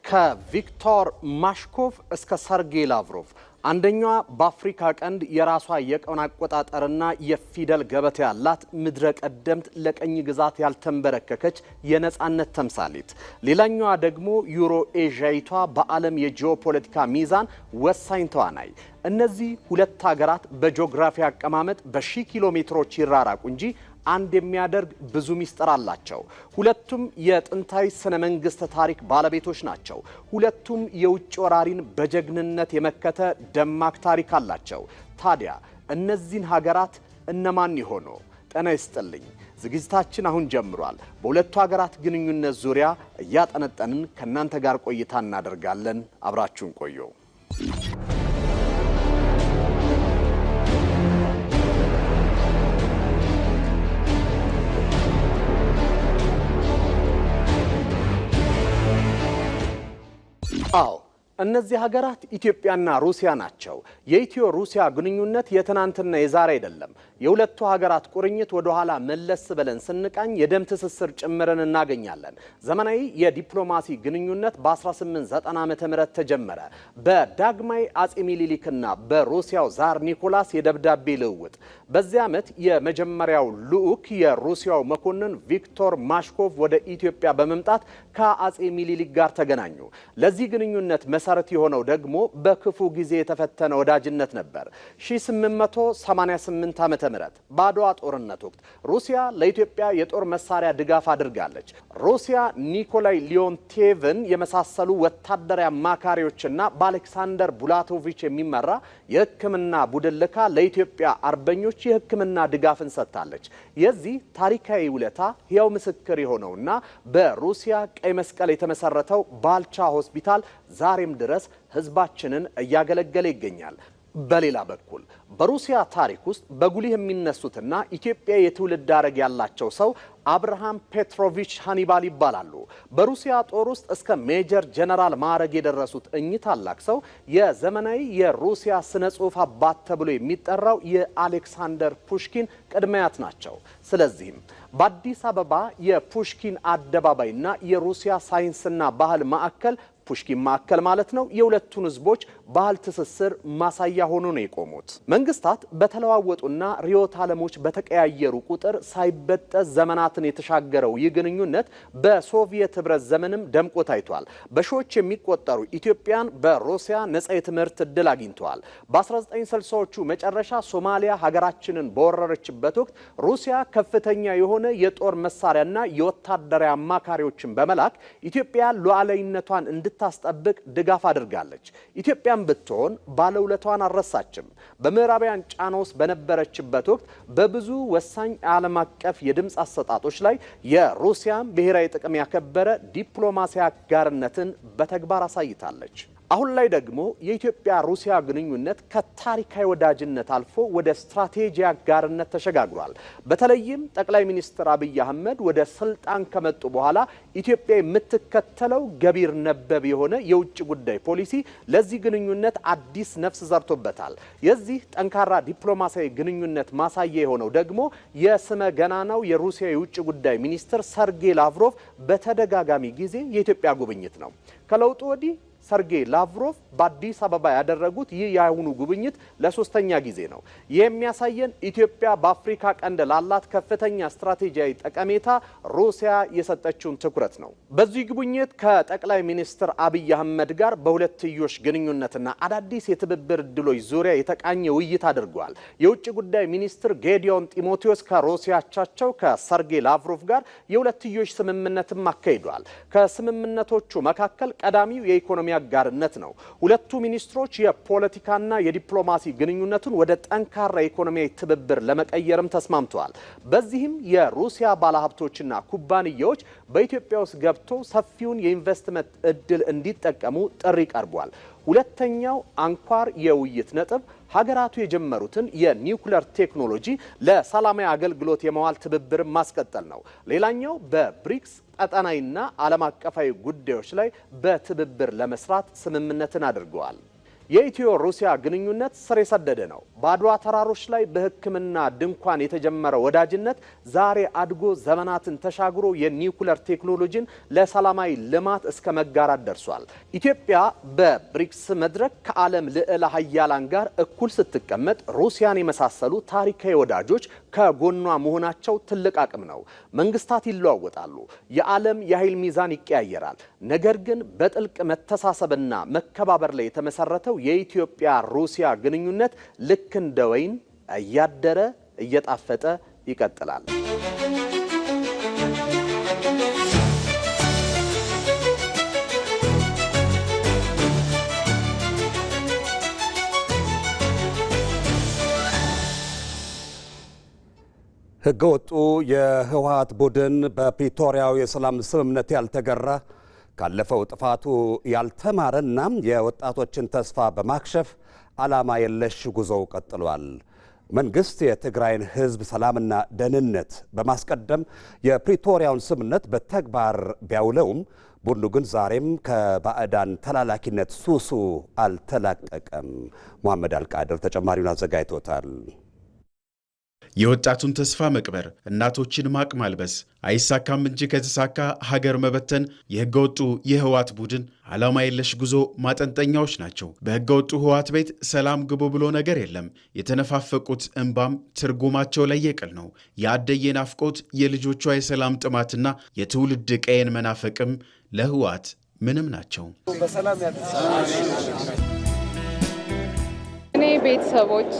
ከቪክቶር ማሽኮቭ እስከ ሰርጌይ ላቭሮቭ አንደኛዋ በአፍሪካ ቀንድ የራሷ የቀን አቆጣጠርና የፊደል ገበታ ያላት ምድረ ቀደምት ለቀኝ ግዛት ያልተንበረከከች የነጻነት ተምሳሌት፣ ሌላኛዋ ደግሞ ዩሮ ኤዥያዊቷ በዓለም የጂኦፖለቲካ ሚዛን ወሳኝ ተዋናይ። እነዚህ ሁለት ሀገራት በጂኦግራፊ አቀማመጥ በሺህ ኪሎ ሜትሮች ይራራቁ እንጂ አንድ የሚያደርግ ብዙ ሚስጥር አላቸው። ሁለቱም የጥንታዊ ስነ መንግስት ታሪክ ባለቤቶች ናቸው። ሁለቱም የውጭ ወራሪን በጀግንነት የመከተ ደማቅ ታሪክ አላቸው። ታዲያ እነዚህን ሀገራት እነማን ይሆኑ? ጤና ይስጥልኝ። ዝግጅታችን አሁን ጀምሯል። በሁለቱ ሀገራት ግንኙነት ዙሪያ እያጠነጠንን ከእናንተ ጋር ቆይታ እናደርጋለን። አብራችሁን ቆዩ። አዎ እነዚህ ሀገራት ኢትዮጵያና ሩሲያ ናቸው። የኢትዮ ሩሲያ ግንኙነት የትናንትና የዛሬ አይደለም። የሁለቱ ሀገራት ቁርኝት ወደ ኋላ መለስ ብለን ስንቃኝ የደም ትስስር ጭምርን እናገኛለን። ዘመናዊ የዲፕሎማሲ ግንኙነት በ1890 ዓመተ ምህረት ተጀመረ። በዳግማዊ አጼ ሚኒሊክና በሩሲያው ዛር ኒኮላስ የደብዳቤ ልውውጥ። በዚህ ዓመት የመጀመሪያው ልዑክ የሩሲያው መኮንን ቪክቶር ማሽኮቭ ወደ ኢትዮጵያ በመምጣት ከአጼ ሚኒሊክ ጋር ተገናኙ። ለዚህ ግንኙነት መሰረት የሆነው ደግሞ በክፉ ጊዜ የተፈተነ ወዳጅነት ነበር። 1888 ዓመተ ምህረት በአድዋ ጦርነት ወቅት ሩሲያ ለኢትዮጵያ የጦር መሳሪያ ድጋፍ አድርጋለች። ሩሲያ ኒኮላይ ሊዮንቴቭን የመሳሰሉ ወታደራዊ አማካሪዎችና በአሌክሳንደር ቡላቶቪች የሚመራ የሕክምና ቡድን ልካ ለኢትዮጵያ አርበኞች የሕክምና ድጋፍን ሰጥታለች። የዚህ ታሪካዊ ውለታ ሕያው ምስክር የሆነውና በሩሲያ ቀይ መስቀል የተመሰረተው ባልቻ ሆስፒታል ዛሬም ድረስ ህዝባችንን እያገለገለ ይገኛል። በሌላ በኩል በሩሲያ ታሪክ ውስጥ በጉልህ የሚነሱትና ኢትዮጵያ የትውልድ ሐረግ ያላቸው ሰው አብርሃም ፔትሮቪች ሃኒባል ይባላሉ። በሩሲያ ጦር ውስጥ እስከ ሜጀር ጀነራል ማዕረግ የደረሱት እኚህ ታላቅ ሰው የዘመናዊ የሩሲያ ስነ ጽሑፍ አባት ተብሎ የሚጠራው የአሌክሳንደር ፑሽኪን ቅድሚያት ናቸው። ስለዚህም በአዲስ አበባ የፑሽኪን አደባባይና የሩሲያ ሳይንስና ባህል ማዕከል ፑሽኪን ማዕከል ማለት ነው የሁለቱን ህዝቦች ባህል ትስስር ማሳያ ሆኖ ነው የቆሙት። መንግስታት በተለዋወጡና ርዕዮተ ዓለሞች በተቀያየሩ ቁጥር ሳይበጠስ ዘመናትን የተሻገረው ይህ ግንኙነት በሶቪየት ህብረት ዘመንም ደምቆ ታይቷል። በሺዎች የሚቆጠሩ ኢትዮጵያን በሩሲያ ነጻ የትምህርት እድል አግኝተዋል። በ1960ዎቹ መጨረሻ ሶማሊያ ሀገራችንን በወረረችበት ወቅት ሩሲያ ከፍተኛ የሆነ የጦር መሳሪያና የወታደራዊ አማካሪዎችን በመላክ ኢትዮጵያ ሉዓላዊነቷን እንድታስጠብቅ ድጋፍ አድርጋለች። ኢትዮጵያም ብትሆን ባለውለቷን አልረሳችም። በምዕራባውያን ጫና ውስጥ በነበረችበት ወቅት በብዙ ወሳኝ ዓለም አቀፍ የድምፅ አሰጣጦች ላይ የሩሲያን ብሔራዊ ጥቅም ያከበረ ዲፕሎማሲያዊ አጋርነትን በተግባር አሳይታለች። አሁን ላይ ደግሞ የኢትዮጵያ ሩሲያ ግንኙነት ከታሪካዊ ወዳጅነት አልፎ ወደ ስትራቴጂ አጋርነት ተሸጋግሯል። በተለይም ጠቅላይ ሚኒስትር አብይ አህመድ ወደ ስልጣን ከመጡ በኋላ ኢትዮጵያ የምትከተለው ገቢር ነበብ የሆነ የውጭ ጉዳይ ፖሊሲ ለዚህ ግንኙነት አዲስ ነፍስ ዘርቶበታል። የዚህ ጠንካራ ዲፕሎማሲያዊ ግንኙነት ማሳያ የሆነው ደግሞ የስመ ገናናው የሩሲያ የውጭ ጉዳይ ሚኒስትር ሰርጌይ ላቭሮቭ በተደጋጋሚ ጊዜ የኢትዮጵያ ጉብኝት ነው። ከለውጡ ወዲህ ሰርጌይ ላቭሮቭ በአዲስ አበባ ያደረጉት ይህ የአሁኑ ጉብኝት ለሶስተኛ ጊዜ ነው። ይህ የሚያሳየን ኢትዮጵያ በአፍሪካ ቀንድ ላላት ከፍተኛ ስትራቴጂያዊ ጠቀሜታ ሩሲያ የሰጠችውን ትኩረት ነው። በዚህ ጉብኝት ከጠቅላይ ሚኒስትር አብይ አህመድ ጋር በሁለትዮሽ ግንኙነትና አዳዲስ የትብብር እድሎች ዙሪያ የተቃኘ ውይይት አድርጓል። የውጭ ጉዳይ ሚኒስትር ጌዲዮን ጢሞቴዎስ ከሩሲያ አቻቸው ከሰርጌይ ላቭሮቭ ጋር የሁለትዮሽ ስምምነትም አካሂዷል። ከስምምነቶቹ መካከል ቀዳሚው የኢኮኖሚ አጋርነት ነው። ሁለቱ ሚኒስትሮች የፖለቲካና የዲፕሎማሲ ግንኙነቱን ወደ ጠንካራ ኢኮኖሚያዊ ትብብር ለመቀየርም ተስማምተዋል። በዚህም የሩሲያ ባለሀብቶችና ኩባንያዎች በኢትዮጵያ ውስጥ ገብቶ ሰፊውን የኢንቨስትመንት እድል እንዲጠቀሙ ጥሪ ቀርቧል። ሁለተኛው አንኳር የውይይት ነጥብ ሀገራቱ የጀመሩትን የኒውክሌር ቴክኖሎጂ ለሰላማዊ አገልግሎት የመዋል ትብብር ማስቀጠል ነው። ሌላኛው በብሪክስ ቀጠናዊና ዓለም አቀፋዊ ጉዳዮች ላይ በትብብር ለመስራት ስምምነትን አድርገዋል። የኢትዮ ሩሲያ ግንኙነት ስር የሰደደ ነው። በአድዋ ተራሮች ላይ በሕክምና ድንኳን የተጀመረ ወዳጅነት ዛሬ አድጎ ዘመናትን ተሻግሮ የኒውክሌር ቴክኖሎጂን ለሰላማዊ ልማት እስከ መጋራት ደርሷል። ኢትዮጵያ በብሪክስ መድረክ ከዓለም ልዕለ ሀያላን ጋር እኩል ስትቀመጥ ሩሲያን የመሳሰሉ ታሪካዊ ወዳጆች ከጎኗ መሆናቸው ትልቅ አቅም ነው። መንግስታት ይለዋወጣሉ፣ የዓለም የኃይል ሚዛን ይቀያየራል። ነገር ግን በጥልቅ መተሳሰብና መከባበር ላይ የተመሰረተው የኢትዮጵያ ሩሲያ ግንኙነት ልክ እንደ ወይን እያደረ እየጣፈጠ ይቀጥላል። ህገወጡ የህወሓት ቡድን በፕሪቶሪያው የሰላም ስምምነት ያልተገራ ካለፈው ጥፋቱ ያልተማረና የወጣቶችን ተስፋ በማክሸፍ ዓላማ የለሽ ጉዞው ቀጥሏል። መንግስት የትግራይን ህዝብ ሰላምና ደህንነት በማስቀደም የፕሪቶሪያውን ስምምነት በተግባር ቢያውለውም ቡድኑ ግን ዛሬም ከባዕዳን ተላላኪነት ሱሱ አልተላቀቀም። መሐመድ አልቃድር ተጨማሪውን አዘጋጅቶታል። የወጣቱን ተስፋ መቅበር፣ እናቶችን ማቅ ማልበስ አይሳካም እንጂ ከተሳካ ሀገር መበተን የህገወጡ የህወሓት ቡድን ዓላማ የለሽ ጉዞ ማጠንጠኛዎች ናቸው። በህገወጡ ህወሓት ቤት ሰላም ግቡ ብሎ ነገር የለም። የተነፋፈቁት እንባም ትርጉማቸው ለየቅል ነው። የአደየ ናፍቆት፣ የልጆቿ የሰላም ጥማትና የትውልድ ቀየን መናፈቅም ለህወሓት ምንም ናቸው። እኔ ቤተሰቦቼ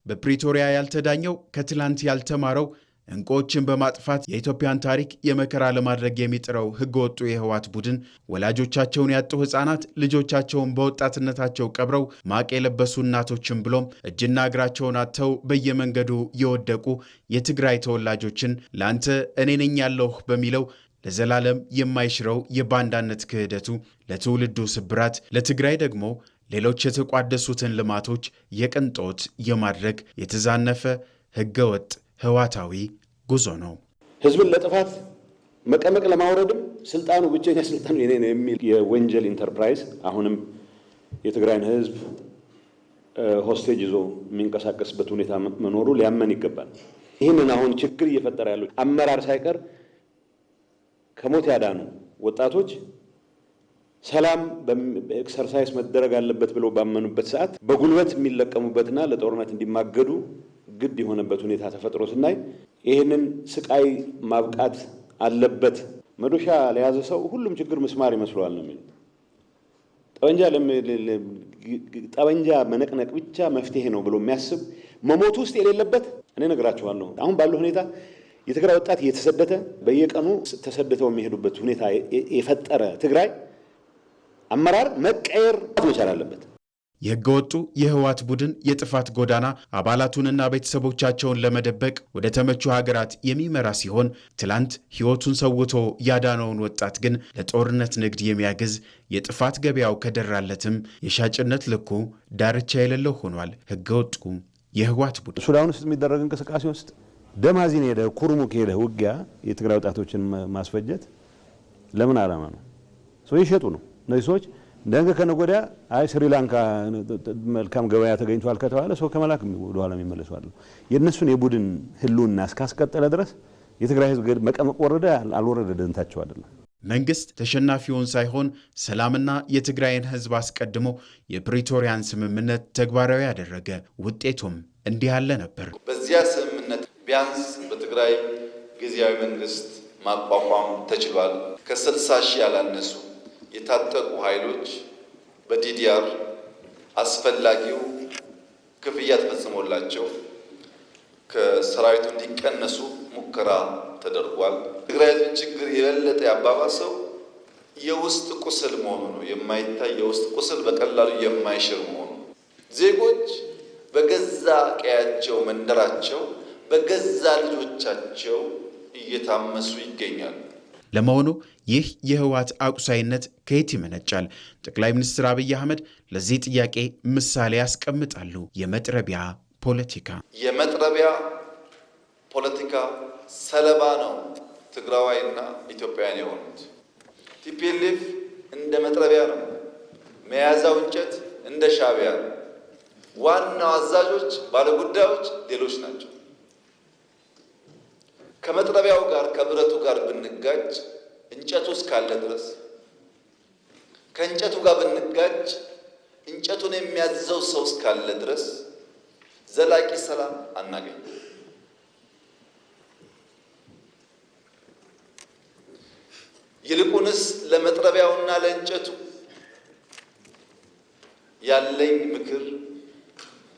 በፕሪቶሪያ ያልተዳኘው ከትላንት ያልተማረው እንቁዎችን በማጥፋት የኢትዮጵያን ታሪክ የመከራ ለማድረግ የሚጥረው ህገወጡ የህወሓት ቡድን ወላጆቻቸውን ያጡ ህፃናት ልጆቻቸውን በወጣትነታቸው ቀብረው ማቅ የለበሱ እናቶችን ብሎም እጅና እግራቸውን አጥተው በየመንገዱ የወደቁ የትግራይ ተወላጆችን ለአንተ እኔ ነኝ ያለሁ በሚለው ለዘላለም የማይሽረው የባንዳነት ክህደቱ ለትውልዱ ስብራት፣ ለትግራይ ደግሞ ሌሎች የተቋደሱትን ልማቶች የቅንጦት የማድረግ የተዛነፈ ህገወጥ ህወሓታዊ ጉዞ ነው። ህዝብን ለጥፋት መቀመቅ ለማውረድም ስልጣኑ ብቸኛ ስልጣኑ የኔ ነው የሚል የወንጀል ኢንተርፕራይዝ አሁንም የትግራይን ህዝብ ሆስቴጅ ይዞ የሚንቀሳቀስበት ሁኔታ መኖሩ ሊያመን ይገባል። ይህንን አሁን ችግር እየፈጠረ ያለው አመራር ሳይቀር ከሞት ያዳኑ ወጣቶች ሰላም በኤክሰርሳይዝ መደረግ አለበት ብለው ባመኑበት ሰዓት በጉልበት የሚለቀሙበትና ለጦርነት እንዲማገዱ ግድ የሆነበት ሁኔታ ተፈጥሮ ስናይ ይህንን ስቃይ ማብቃት አለበት። መዶሻ ለያዘ ሰው ሁሉም ችግር ምስማር ይመስለዋል ነው የሚሉት። ጠበንጃ መነቅነቅ ብቻ መፍትሄ ነው ብሎ የሚያስብ መሞት ውስጥ የሌለበት እኔ ነግራችኋለሁ። አሁን ባለው ሁኔታ የትግራይ ወጣት እየተሰደተ በየቀኑ ተሰደተው የሚሄዱበት ሁኔታ የፈጠረ ትግራይ አመራር መቀየር መቻል አለበት። የህገወጡ የህወሓት ቡድን የጥፋት ጎዳና አባላቱንና ቤተሰቦቻቸውን ለመደበቅ ወደ ተመቹ ሀገራት የሚመራ ሲሆን ትላንት ህይወቱን ሰውቶ ያዳነውን ወጣት ግን ለጦርነት ንግድ የሚያግዝ የጥፋት ገበያው ከደራለትም የሻጭነት ልኩ ዳርቻ የሌለው ሆኗል። ህገወጡ የህወሓት ቡድን ሱዳን ውስጥ የሚደረግ እንቅስቃሴ ውስጥ ደማዚን ሄደ ኩርሙክ ሄደ ውጊያ የትግራይ ወጣቶችን ማስፈጀት ለምን ዓላማ ነው? ሰው ይሸጡ ነው። እነዚህ ሰዎች ነገ ከነገ ወዲያ አይ ስሪላንካ መልካም ገበያ ተገኝቷል ከተባለ ሰው ከመላክ ወደ ኋላ የሚመለሱ አሉ። የእነሱን የቡድን ህልውና እስካስቀጠለ ድረስ የትግራይ ህዝብ መቀመቅ ወረደ አልወረደ ደንታቸው አይደለም። መንግስት ተሸናፊውን ሳይሆን ሰላምና የትግራይን ህዝብ አስቀድሞ የፕሪቶሪያን ስምምነት ተግባራዊ ያደረገ። ውጤቱም እንዲህ ያለ ነበር። በዚያ ስምምነት ቢያንስ በትግራይ ጊዜያዊ መንግስት ማቋቋም ተችሏል። ከ60 ሺህ ያላነሱ የታጠቁ ኃይሎች በዲዲአር አስፈላጊው ክፍያ ተፈጽሞላቸው ከሰራዊቱ እንዲቀነሱ ሙከራ ተደርጓል። ትግራይ ህዝብ ችግር የበለጠ ያባባሰው የውስጥ ቁስል መሆኑ ነው። የማይታይ የውስጥ ቁስል በቀላሉ የማይሽር መሆኑ። ዜጎች በገዛ ቀያቸው መንደራቸው በገዛ ልጆቻቸው እየታመሱ ይገኛሉ። ለመሆኑ ይህ የህወሓት አቁሳይነት ከየት ይመነጫል? ጠቅላይ ሚኒስትር አብይ አህመድ ለዚህ ጥያቄ ምሳሌ ያስቀምጣሉ። የመጥረቢያ ፖለቲካ። የመጥረቢያ ፖለቲካ ሰለባ ነው ትግራዋይና ኢትዮጵያውያን የሆኑት። ቲፒኤልኤፍ እንደ መጥረቢያ ነው፣ መያዛው እንጨት እንደ ሻዕቢያ ነው። ዋናው አዛዦች ባለጉዳዮች ሌሎች ናቸው። ከመጥረቢያው ጋር ከብረቱ ጋር ብንጋጭ እንጨቱ እስካለ ድረስ ከእንጨቱ ጋር ብንጋጭ እንጨቱን የሚያዘው ሰው እስካለ ድረስ ዘላቂ ሰላም አናገኝም። ይልቁንስ ለመጥረቢያውና ለእንጨቱ ያለኝ ምክር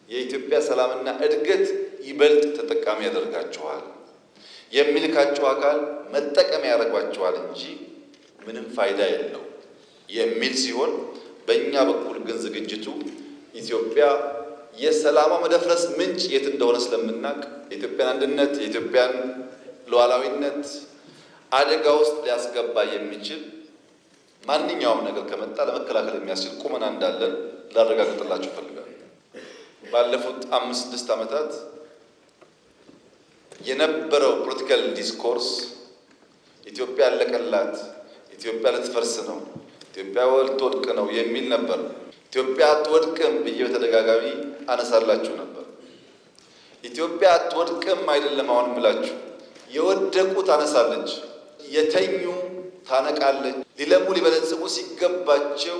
የኢትዮጵያ ሰላምና እድገት ይበልጥ ተጠቃሚ ያደርጋችኋል፣ የሚልካችሁ አካል መጠቀም ያደርጓችኋል እንጂ ምንም ፋይዳ የለው የሚል ሲሆን በእኛ በኩል ግን ዝግጅቱ ኢትዮጵያ የሰላሟ መደፍረስ ምንጭ የት እንደሆነ ስለምናውቅ የኢትዮጵያን አንድነት የኢትዮጵያን ሉዓላዊነት አደጋ ውስጥ ሊያስገባ የሚችል ማንኛውም ነገር ከመጣ ለመከላከል የሚያስችል ቁመና እንዳለን ላረጋግጥላችሁ እፈልጋለሁ። ባለፉት 5-6 ዓመታት የነበረው ፖለቲካል ዲስኮርስ ኢትዮጵያ ያለቀላት፣ ኢትዮጵያ ልትፈርስ ነው፣ ኢትዮጵያ ልትወድቅ ነው የሚል ነበር። ኢትዮጵያ አትወድቅም ብዬ በተደጋጋሚ አነሳላችሁ ነበር። ኢትዮጵያ አትወድቅም አይደለም አሁን ብላችሁ የወደቁ ታነሳለች፣ የተኙ ታነቃለች። ሊለሙ ሊበለጽጉ ሲገባቸው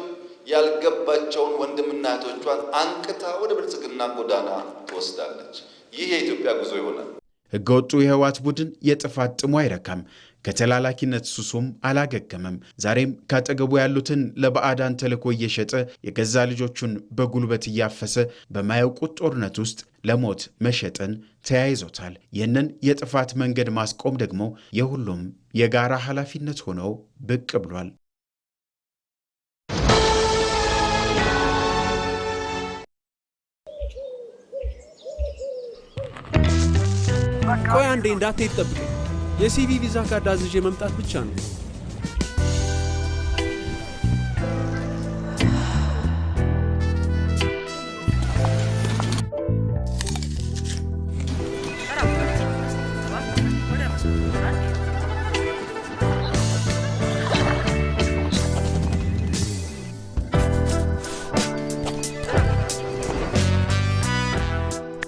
ያልገባቸውን ወንድምና እህቶቿን አንቅታ ወደ ብልጽግና ጎዳና ትወስዳለች። ይህ የኢትዮጵያ ጉዞ ይሆናል። ህገወጡ የህወሓት ቡድን የጥፋት ጥሙ አይረካም። ከተላላኪነት ሱሱም አላገገመም። ዛሬም ካጠገቡ ያሉትን ለባዕዳን ተልኮ እየሸጠ የገዛ ልጆቹን በጉልበት እያፈሰ በማያውቁት ጦርነት ውስጥ ለሞት መሸጥን ተያይዞታል። ይህንን የጥፋት መንገድ ማስቆም ደግሞ የሁሉም የጋራ ኃላፊነት ሆኖ ብቅ ብሏል። ቆይ አንዴ እንዳትሄድ ጠብቀኝ። የሲቪ ቪዛ ካርድ አዝዤ መምጣት ብቻ ነው።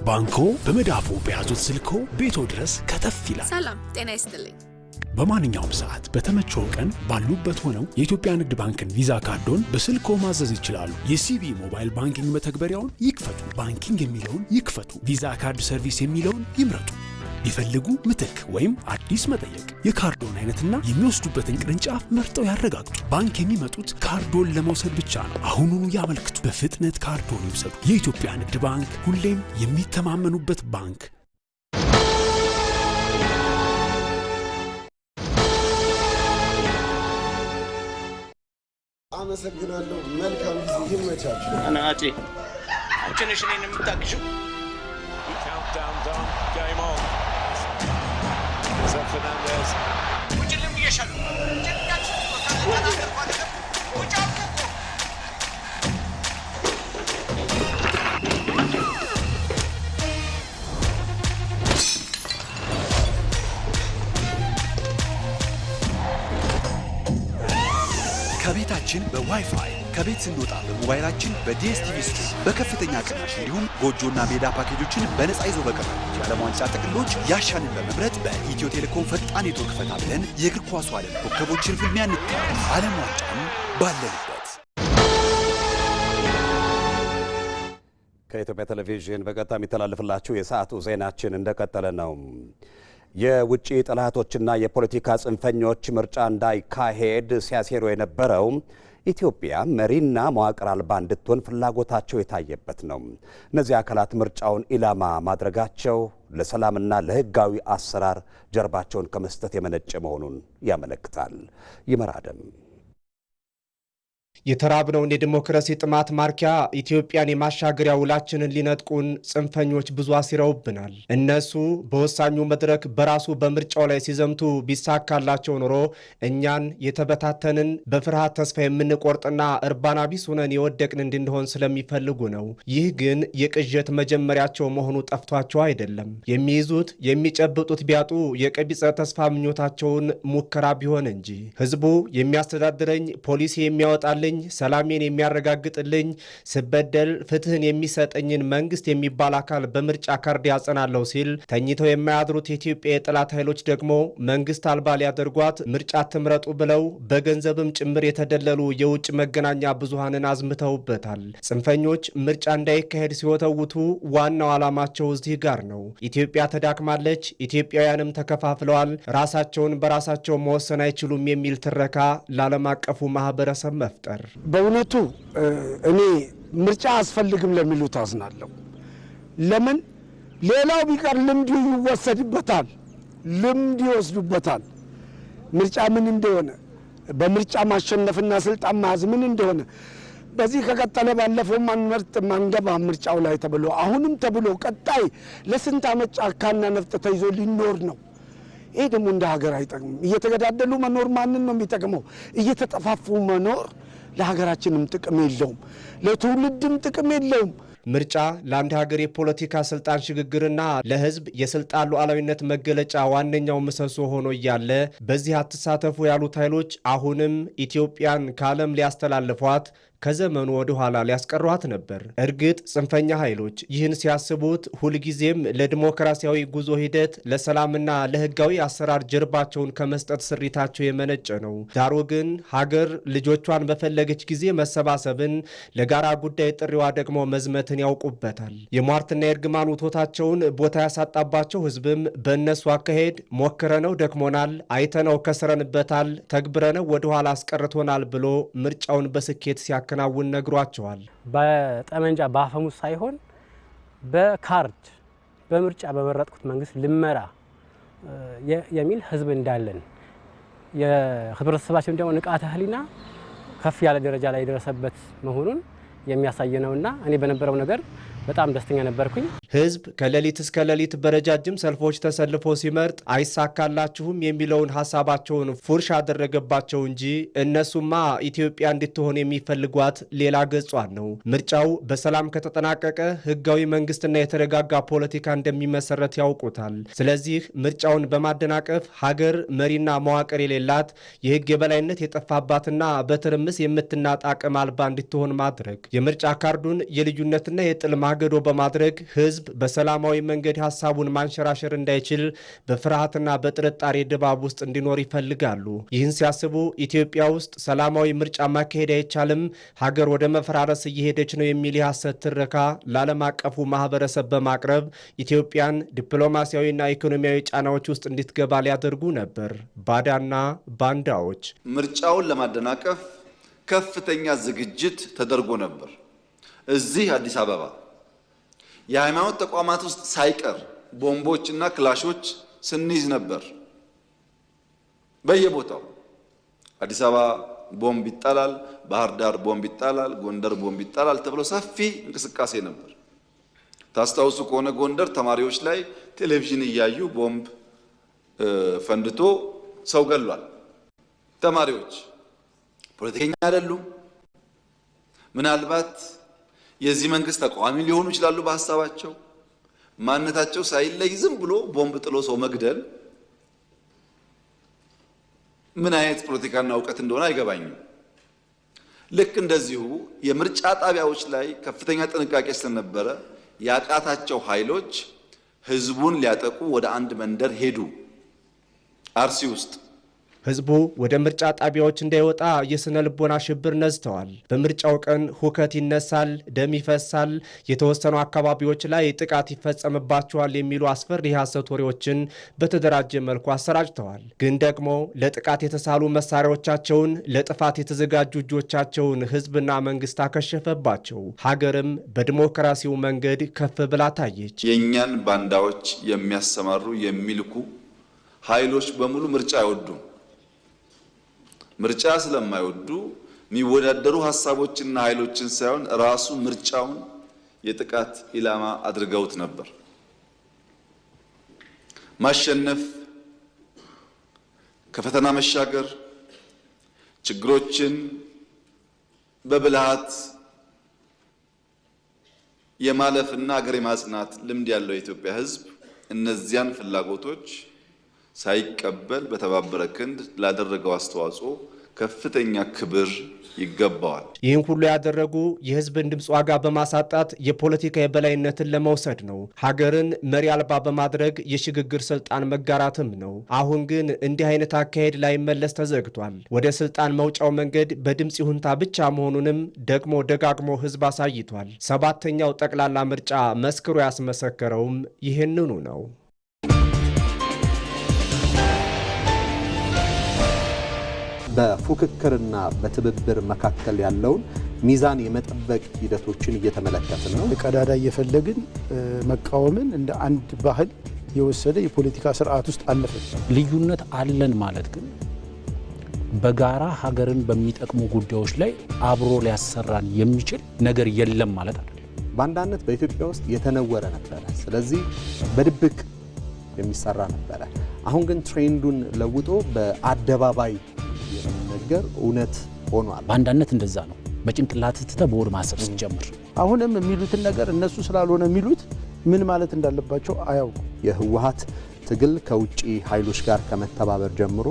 ባንኮ በመዳፉ በያዙት ስልኮ ቤቶ ድረስ ከተፍ ይላል። ሰላም ጤና ይስጥልኝ። በማንኛውም ሰዓት በተመቸው ቀን ባሉበት ሆነው የኢትዮጵያ ንግድ ባንክን ቪዛ ካርዶን በስልኮ ማዘዝ ይችላሉ። የሲቢ ሞባይል ባንኪንግ መተግበሪያውን ይክፈቱ። ባንኪንግ የሚለውን ይክፈቱ። ቪዛ ካርድ ሰርቪስ የሚለውን ይምረጡ። ይፈልጉ ምትክ ወይም አዲስ መጠየቅ። የካርዶን አይነትና የሚወስዱበትን ቅርንጫፍ መርጠው ያረጋግጡ። ባንክ የሚመጡት ካርዶን ለመውሰድ ብቻ ነው። አሁኑኑ ያመልክቱ። በፍጥነት ካርዶን ይውሰዱ። የኢትዮጵያ ንግድ ባንክ፣ ሁሌም የሚተማመኑበት ባንክ። አመሰግናለሁ። መልካም ጊዜ ይመቻችሁ። አናቴ አንቺ ነሽ እኔን የምታግዢው? Fernandez. ከቤታችን በዋይፋይ ከቤት ስንወጣ በሞባይላችን በዲኤስቲቪ ስትሪም በከፍተኛ ቅናሽ እንዲሁም ጎጆና ሜዳ ፓኬጆችን በነፃ ይዞ በቀረቡ የዓለም ዋንጫ ጥቅሎች ያሻንን በመምረጥ በኢትዮ ቴሌኮም ፈጣን ኔትወርክ ፈታ ብለን የእግር ኳሱ ዓለም ኮከቦችን ፍልሚያ እንካለን። ዓለም ዋንጫን ባለንበት። ከኢትዮጵያ ቴሌቪዥን በቀጥታ የሚተላለፍላችሁ የሰዓቱ ዜናችን እንደቀጠለ ነው። የውጭ ጠላቶችና የፖለቲካ ጽንፈኞች ምርጫ እንዳይካሄድ ሲያሴሩ የነበረው ኢትዮጵያ መሪና መዋቅር አልባ እንድትሆን ፍላጎታቸው የታየበት ነው። እነዚህ አካላት ምርጫውን ኢላማ ማድረጋቸው ለሰላምና ለሕጋዊ አሰራር ጀርባቸውን ከመስጠት የመነጨ መሆኑን ያመለክታል። ይመራደም የተራብነውን የዲሞክራሲ ጥማት ማርኪያ ኢትዮጵያን የማሻገሪያ ውላችንን ሊነጥቁን ጽንፈኞች ብዙ አሲረውብናል። እነሱ በወሳኙ መድረክ በራሱ በምርጫው ላይ ሲዘምቱ ቢሳካላቸው ኖሮ እኛን የተበታተንን በፍርሃት ተስፋ የምንቆርጥና እርባና ቢስ ሆነን የወደቅን እንድንሆን ስለሚፈልጉ ነው። ይህ ግን የቅዠት መጀመሪያቸው መሆኑ ጠፍቷቸው አይደለም። የሚይዙት የሚጨብጡት ቢያጡ የቀቢጸ ተስፋ ምኞታቸውን ሙከራ ቢሆን እንጂ ህዝቡ የሚያስተዳድረኝ ፖሊሲ የሚያወጣልኝ ሰላሜን የሚያረጋግጥልኝ ስበደል ፍትህን የሚሰጠኝን መንግስት የሚባል አካል በምርጫ ካርድ ያጸናለሁ ሲል ተኝተው የማያድሩት የኢትዮጵያ የጠላት ኃይሎች ደግሞ መንግስት አልባ ሊያደርጓት ምርጫ ትምረጡ ብለው በገንዘብም ጭምር የተደለሉ የውጭ መገናኛ ብዙሃንን አዝምተውበታል። ጽንፈኞች ምርጫ እንዳይካሄድ ሲወተውቱ ዋናው ዓላማቸው እዚህ ጋር ነው። ኢትዮጵያ ተዳክማለች፣ ኢትዮጵያውያንም ተከፋፍለዋል፣ ራሳቸውን በራሳቸው መወሰን አይችሉም የሚል ትረካ ለዓለም አቀፉ ማህበረሰብ መፍጠር። በእውነቱ እኔ ምርጫ አስፈልግም ለሚሉት አዝናለሁ። ለምን ሌላው ቢቀር ልምድ ይወሰድበታል፣ ልምድ ይወስዱበታል። ምርጫ ምን እንደሆነ፣ በምርጫ ማሸነፍና ስልጣን መያዝ ምን እንደሆነ በዚህ ከቀጠለ ባለፈው ማንመርጥ ማንገባ ምርጫው ላይ ተብሎ አሁንም ተብሎ ቀጣይ ለስንት ዓመት ጫካና ነፍጥ ተይዞ ሊኖር ነው። ይሄ ደግሞ እንደ ሀገር አይጠቅምም። እየተገዳደሉ መኖር ማንን ነው የሚጠቅመው? እየተጠፋፉ መኖር ለሀገራችንም ጥቅም የለውም፣ ለትውልድም ጥቅም የለውም። ምርጫ ለአንድ ሀገር የፖለቲካ ስልጣን ሽግግርና ለሕዝብ የስልጣን ሉዓላዊነት መገለጫ ዋነኛው ምሰሶ ሆኖ እያለ በዚህ አትሳተፉ ያሉት ኃይሎች አሁንም ኢትዮጵያን ከዓለም ሊያስተላልፏት ከዘመኑ ወደ ኋላ ሊያስቀሯት ነበር። እርግጥ ጽንፈኛ ኃይሎች ይህን ሲያስቡት ሁልጊዜም ለዲሞክራሲያዊ ጉዞ ሂደት ለሰላምና ለሕጋዊ አሰራር ጀርባቸውን ከመስጠት ስሪታቸው የመነጨ ነው። ዳሩ ግን ሀገር ልጆቿን በፈለገች ጊዜ መሰባሰብን፣ ለጋራ ጉዳይ ጥሪዋ ደግሞ መዝመትን ያውቁበታል። የሟርትና የእርግማን ውቶታቸውን ቦታ ያሳጣባቸው ሕዝብም በእነሱ አካሄድ ሞክረነው ደክሞናል፣ አይተነው ከስረንበታል፣ ተግብረነው ወደኋላ አስቀርቶናል ብሎ ምርጫውን በስኬት ሲያከናውን ነግሯቸዋል። በጠመንጃ በአፈሙዝ ሳይሆን በካርድ በምርጫ በመረጥኩት መንግስት ልመራ የሚል ህዝብ እንዳለን የህብረተሰባችን ደግሞ ንቃተ ህሊና ከፍ ያለ ደረጃ ላይ የደረሰበት መሆኑን የሚያሳይ ነውና እኔ በነበረው ነገር በጣም ደስተኛ ነበርኩኝ። ህዝብ ከሌሊት እስከ ሌሊት በረጃጅም ሰልፎች ተሰልፎ ሲመርጥ አይሳካላችሁም የሚለውን ሀሳባቸውን ፉርሽ አደረገባቸው እንጂ እነሱማ ኢትዮጵያ እንድትሆን የሚፈልጓት ሌላ ገጿን ነው። ምርጫው በሰላም ከተጠናቀቀ ህጋዊ መንግስትና የተረጋጋ ፖለቲካ እንደሚመሰረት ያውቁታል። ስለዚህ ምርጫውን በማደናቀፍ ሀገር መሪና መዋቅር የሌላት የህግ የበላይነት የጠፋባትና በትርምስ የምትናጣ አቅም አልባ እንድትሆን ማድረግ፣ የምርጫ ካርዱን የልዩነትና የጥል ማገዶ በማድረግ ህዝብ በሰላማዊ መንገድ ሀሳቡን ማንሸራሸር እንዳይችል በፍርሃትና በጥርጣሬ ድባብ ውስጥ እንዲኖር ይፈልጋሉ። ይህን ሲያስቡ ኢትዮጵያ ውስጥ ሰላማዊ ምርጫ ማካሄድ አይቻልም፣ ሀገር ወደ መፈራረስ እየሄደች ነው የሚል የሐሰት ትረካ ለዓለም አቀፉ ማህበረሰብ በማቅረብ ኢትዮጵያን ዲፕሎማሲያዊና ኢኮኖሚያዊ ጫናዎች ውስጥ እንድትገባ ሊያደርጉ ነበር ባዳና ባንዳዎች። ምርጫውን ለማደናቀፍ ከፍተኛ ዝግጅት ተደርጎ ነበር። እዚህ አዲስ አበባ የሃይማኖት ተቋማት ውስጥ ሳይቀር ቦምቦችና ክላሾች ስንይዝ ነበር። በየቦታው አዲስ አበባ ቦምብ ይጣላል፣ ባህር ዳር ቦምብ ይጣላል፣ ጎንደር ቦምብ ይጣላል ተብሎ ሰፊ እንቅስቃሴ ነበር። ታስታውሱ ከሆነ ጎንደር ተማሪዎች ላይ ቴሌቪዥን እያዩ ቦምብ ፈንድቶ ሰው ገሏል። ተማሪዎች ፖለቲከኛ አይደሉም። ምናልባት የዚህ መንግስት ተቃዋሚ ሊሆኑ ይችላሉ። በሐሳባቸው ማንነታቸው ሳይለይ ዝም ብሎ ቦምብ ጥሎ ሰው መግደል ምን አይነት ፖለቲካና እውቀት እንደሆነ አይገባኝም። ልክ እንደዚሁ የምርጫ ጣቢያዎች ላይ ከፍተኛ ጥንቃቄ ስለነበረ ያቃታቸው ኃይሎች ህዝቡን ሊያጠቁ ወደ አንድ መንደር ሄዱ። አርሲ ውስጥ ህዝቡ ወደ ምርጫ ጣቢያዎች እንዳይወጣ የስነ ልቦና ሽብር ነዝተዋል። በምርጫው ቀን ሁከት ይነሳል፣ ደም ይፈሳል፣ የተወሰኑ አካባቢዎች ላይ ጥቃት ይፈጸምባቸዋል የሚሉ አስፈሪ የሐሰት ወሬዎችን በተደራጀ መልኩ አሰራጭተዋል። ግን ደግሞ ለጥቃት የተሳሉ መሳሪያዎቻቸውን፣ ለጥፋት የተዘጋጁ እጆቻቸውን ህዝብና መንግስት አከሸፈባቸው። ሀገርም በዲሞክራሲው መንገድ ከፍ ብላ ታየች። የእኛን ባንዳዎች የሚያሰማሩ የሚልኩ ኃይሎች በሙሉ ምርጫ አይወዱም። ምርጫ ስለማይወዱ የሚወዳደሩ ሀሳቦችና ኃይሎችን ሳይሆን ራሱ ምርጫውን የጥቃት ኢላማ አድርገውት ነበር። ማሸነፍ፣ ከፈተና መሻገር፣ ችግሮችን በብልሃት የማለፍና ሀገር የማጽናት ልምድ ያለው የኢትዮጵያ ህዝብ እነዚያን ፍላጎቶች ሳይቀበል በተባበረ ክንድ ላደረገው አስተዋጽኦ ከፍተኛ ክብር ይገባዋል። ይህን ሁሉ ያደረጉ የህዝብን ድምፅ ዋጋ በማሳጣት የፖለቲካ የበላይነትን ለመውሰድ ነው። ሀገርን መሪ አልባ በማድረግ የሽግግር ስልጣን መጋራትም ነው። አሁን ግን እንዲህ አይነት አካሄድ ላይመለስ ተዘግቷል። ወደ ስልጣን መውጫው መንገድ በድምፅ ይሁንታ ብቻ መሆኑንም ደግሞ ደጋግሞ ህዝብ አሳይቷል። 7ኛው ጠቅላላ ምርጫ መስክሮ ያስመሰከረውም ይህንኑ ነው። በፉክክርና በትብብር መካከል ያለውን ሚዛን የመጠበቅ ሂደቶችን እየተመለከትን ነው። ቀዳዳ እየፈለግን መቃወምን እንደ አንድ ባህል የወሰደ የፖለቲካ ስርዓት ውስጥ አለፈ። ልዩነት አለን ማለት ግን በጋራ ሀገርን በሚጠቅሙ ጉዳዮች ላይ አብሮ ሊያሰራን የሚችል ነገር የለም ማለት አይደለም። ባንዳነት በኢትዮጵያ ውስጥ የተነወረ ነበረ። ስለዚህ በድብቅ የሚሰራ ነበረ። አሁን ግን ትሬንዱን ለውጦ በአደባባይ የሚነገር እውነት ሆኗል። ባንዳነት እንደዛ ነው። በጭንቅላት ትተህ በወድ ማሰብ ስትጀምር አሁንም የሚሉትን ነገር እነሱ ስላልሆነ የሚሉት ምን ማለት እንዳለባቸው አያውቁ። የህወሓት ትግል ከውጪ ኃይሎች ጋር ከመተባበር ጀምሮ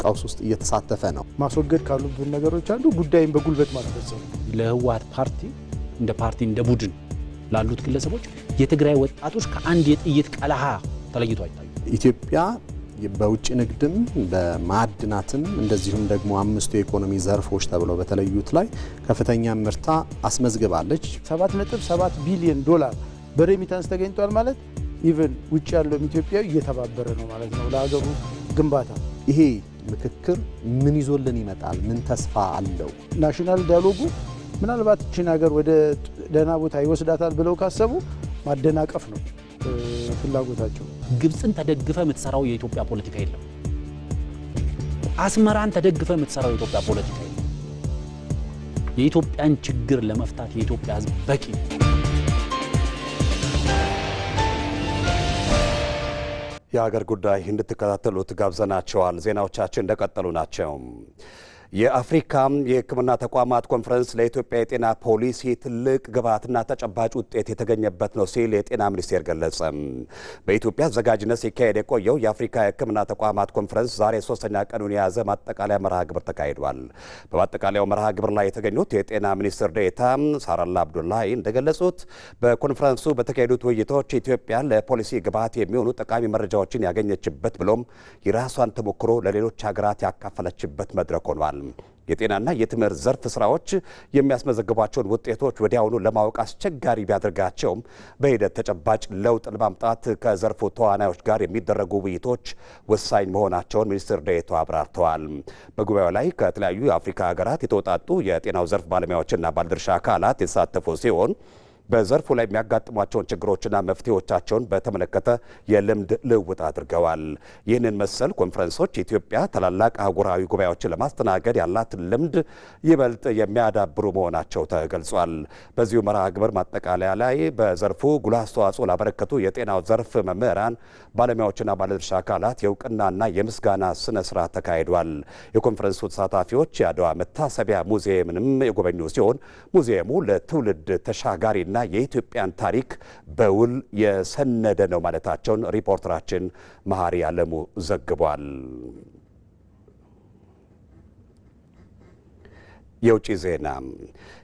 ቀውስ ውስጥ እየተሳተፈ ነው። ማስወገድ ካሉብን ነገሮች አንዱ ጉዳይን በጉልበት ማስፈጸም። ለህወሓት ፓርቲ እንደ ፓርቲ እንደ ቡድን ላሉት ግለሰቦች የትግራይ ወጣቶች ከአንድ የጥይት ቀለሃ ተለይቶ አይታዩ። ኢትዮጵያ በውጭ ንግድም በማዕድናትም እንደዚሁም ደግሞ 5 የኢኮኖሚ ዘርፎች ተብለው በተለዩት ላይ ከፍተኛ ምርታ አስመዝግባለች። 7.7 ቢሊዮን ዶላር በሬሚታንስ ተገኝቷል ማለት ኢቨን ውጭ ያለው ኢትዮጵያዊ እየተባበረ ነው ማለት ነው ለሀገሩ ግንባታ። ይሄ ምክክር ምን ይዞልን ይመጣል? ምን ተስፋ አለው? ናሽናል ዳያሎጉ ምናልባት እቺን ሀገር ወደ ደህና ቦታ ይወስዳታል ብለው ካሰቡ ማደናቀፍ ነው ፍላጎታቸው። ግብፅን ተደግፈ የምትሰራው የኢትዮጵያ ፖለቲካ የለም። አስመራን ተደግፈ የምትሰራው የኢትዮጵያ ፖለቲካ የለም። የኢትዮጵያን ችግር ለመፍታት የኢትዮጵያ ሕዝብ በቂ የሀገር ጉዳይ እንድትከታተሉት ጋብዘናቸዋል። ዜናዎቻችን እንደቀጠሉ ናቸው። የአፍሪካ የሕክምና ተቋማት ኮንፈረንስ ለኢትዮጵያ የጤና ፖሊሲ ትልቅ ግብዓትና ተጨባጭ ውጤት የተገኘበት ነው ሲል የጤና ሚኒስቴር ገለጸ። በኢትዮጵያ አዘጋጅነት ሲካሄድ የቆየው የአፍሪካ የሕክምና ተቋማት ኮንፈረንስ ዛሬ 3ኛ ቀኑን የያዘ ማጠቃለያ መርሃ ግብር ተካሂዷል። በማጠቃለያው መርሃ ግብር ላይ የተገኙት የጤና ሚኒስትር ዴኤታ ሳራላ አብዱላሂ እንደገለጹት በኮንፈረንሱ በተካሄዱት ውይይቶች ኢትዮጵያ ለፖሊሲ ግብዓት የሚሆኑ ጠቃሚ መረጃዎችን ያገኘችበት ብሎም የራሷን ተሞክሮ ለሌሎች ሀገራት ያካፈለችበት መድረክ ሆኗል። የጤናና የትምህርት ዘርፍ ስራዎች የሚያስመዘግቧቸውን ውጤቶች ወዲያውኑ ለማወቅ አስቸጋሪ ቢያደርጋቸውም በሂደት ተጨባጭ ለውጥ ለማምጣት ከዘርፉ ተዋናዮች ጋር የሚደረጉ ውይይቶች ወሳኝ መሆናቸውን ሚኒስትር ዴኤታው አብራርተዋል። በጉባኤው ላይ ከተለያዩ የአፍሪካ ሀገራት የተውጣጡ የጤናው ዘርፍ ባለሙያዎችና ባለድርሻ አካላት የተሳተፉ ሲሆን በዘርፉ ላይ የሚያጋጥሟቸውን ችግሮችና መፍትሄዎቻቸውን በተመለከተ የልምድ ልውውጥ አድርገዋል። ይህንን መሰል ኮንፈረንሶች ኢትዮጵያ ታላላቅ አህጉራዊ ጉባኤዎችን ለማስተናገድ ያላትን ልምድ ይበልጥ የሚያዳብሩ መሆናቸው ተገልጿል። በዚሁ መርሃ ግብር ማጠቃለያ ላይ በዘርፉ ጉልህ አስተዋጽኦ ላበረከቱ የጤናው ዘርፍ መምህራን፣ ባለሙያዎችና ባለድርሻ አካላት የእውቅናና የምስጋና ስነ ስርዓት ተካሂዷል። የኮንፈረንሱ ተሳታፊዎች የአድዋ መታሰቢያ ሙዚየምንም የጎበኙ ሲሆን ሙዚየሙ ለትውልድ ተሻጋሪና የኢትዮጵያን ታሪክ በውል የሰነደ ነው ማለታቸውን ሪፖርተራችን መሐሪ አለሙ ዘግቧል። የውጭ ዜና።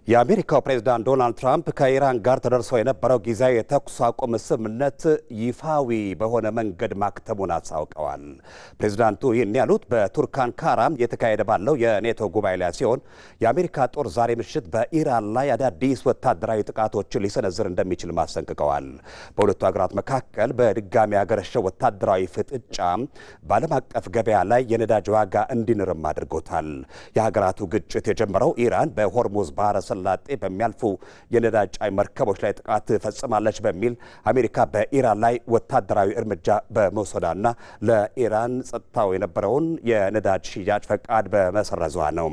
የአሜሪካው ፕሬዝዳንት ዶናልድ ትራምፕ ከኢራን ጋር ተደርሶ የነበረው ጊዜያዊ የተኩስ አቁም ስምምነት ይፋዊ በሆነ መንገድ ማክተሙን አስታውቀዋል። ፕሬዝዳንቱ ይህን ያሉት በቱርክ አንካራ የተካሄደ ባለው የኔቶ ጉባኤ ላይ ሲሆን የአሜሪካ ጦር ዛሬ ምሽት በኢራን ላይ አዳዲስ ወታደራዊ ጥቃቶችን ሊሰነዝር እንደሚችል አስጠንቅቀዋል። በሁለቱ ሀገራት መካከል በድጋሚ ያገረሸው ወታደራዊ ፍጥጫ በዓለም አቀፍ ገበያ ላይ የነዳጅ ዋጋ እንዲንርም አድርጎታል። የሀገራቱ ግጭት የጀመረው ኢራን በሆርሙዝ ባህረ ሰላጤ በሚያልፉ የነዳጅ ጫኝ መርከቦች ላይ ጥቃት ፈጽማለች በሚል አሜሪካ በኢራን ላይ ወታደራዊ እርምጃ በመውሰዷና ለኢራን ጸጥታው የነበረውን የነዳጅ ሽያጭ ፈቃድ በመሰረዟ ነው።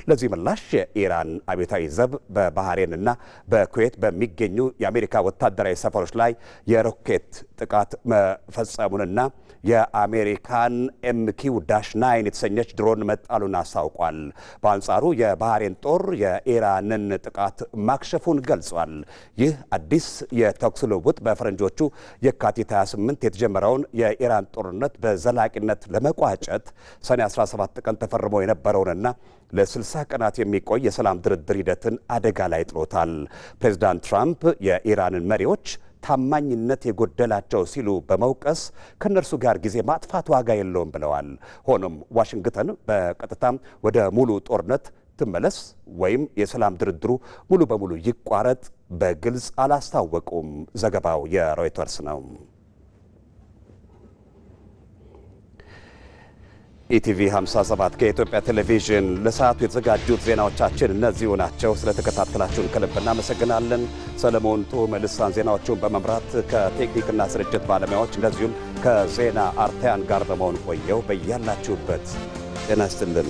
ለዚህ ምላሽ የኢራን አብዮታዊ ዘብ በባህሬንና በኩዌት በሚገኙ የአሜሪካ ወታደራዊ ሰፈሮች ላይ የሮኬት ጥቃት መፈጸሙንና የአሜሪካን MQ-9 የተሰኘች ድሮን መጣሉን አስታውቋል። በአንጻሩ የባህሬን ጦር የኢራንን ጥቃት ማክሸፉን ገልጿል። ይህ አዲስ የተኩስ ልውውጥ በፈረንጆቹ የካቲት 28 የተጀመረውን የኢራን ጦርነት በዘላቂነት ለመቋጨት ሰኔ 17 ቀን ተፈርሞ የነበረውንና ለ60 ቀናት የሚቆይ የሰላም ድርድር ሂደትን አደጋ ላይ ጥሎታል። ፕሬዚዳንት ትራምፕ የኢራንን መሪዎች ታማኝነት የጎደላቸው ሲሉ በመውቀስ ከነርሱ ጋር ጊዜ ማጥፋት ዋጋ የለውም ብለዋል። ሆኖም ዋሽንግተን በቀጥታም ወደ ሙሉ ጦርነት ትመለስ ወይም የሰላም ድርድሩ ሙሉ በሙሉ ይቋረጥ በግልጽ አላስታወቁም። ዘገባው የሮይተርስ ነው። ኢቲቪ 57 ከኢትዮጵያ ቴሌቪዥን ለሰዓቱ የተዘጋጁት ዜናዎቻችን እነዚሁ ናቸው። ስለተከታተላችሁን ከልብ እናመሰግናለን። ሰለሞን ጡም ልሳን ዜናዎቹን በመምራት ከቴክኒክና ስርጭት ባለሙያዎች እንደዚሁም ከዜና አርታያን ጋር በመሆን ቆየው። በያላችሁበት ጤና ይስጥልን።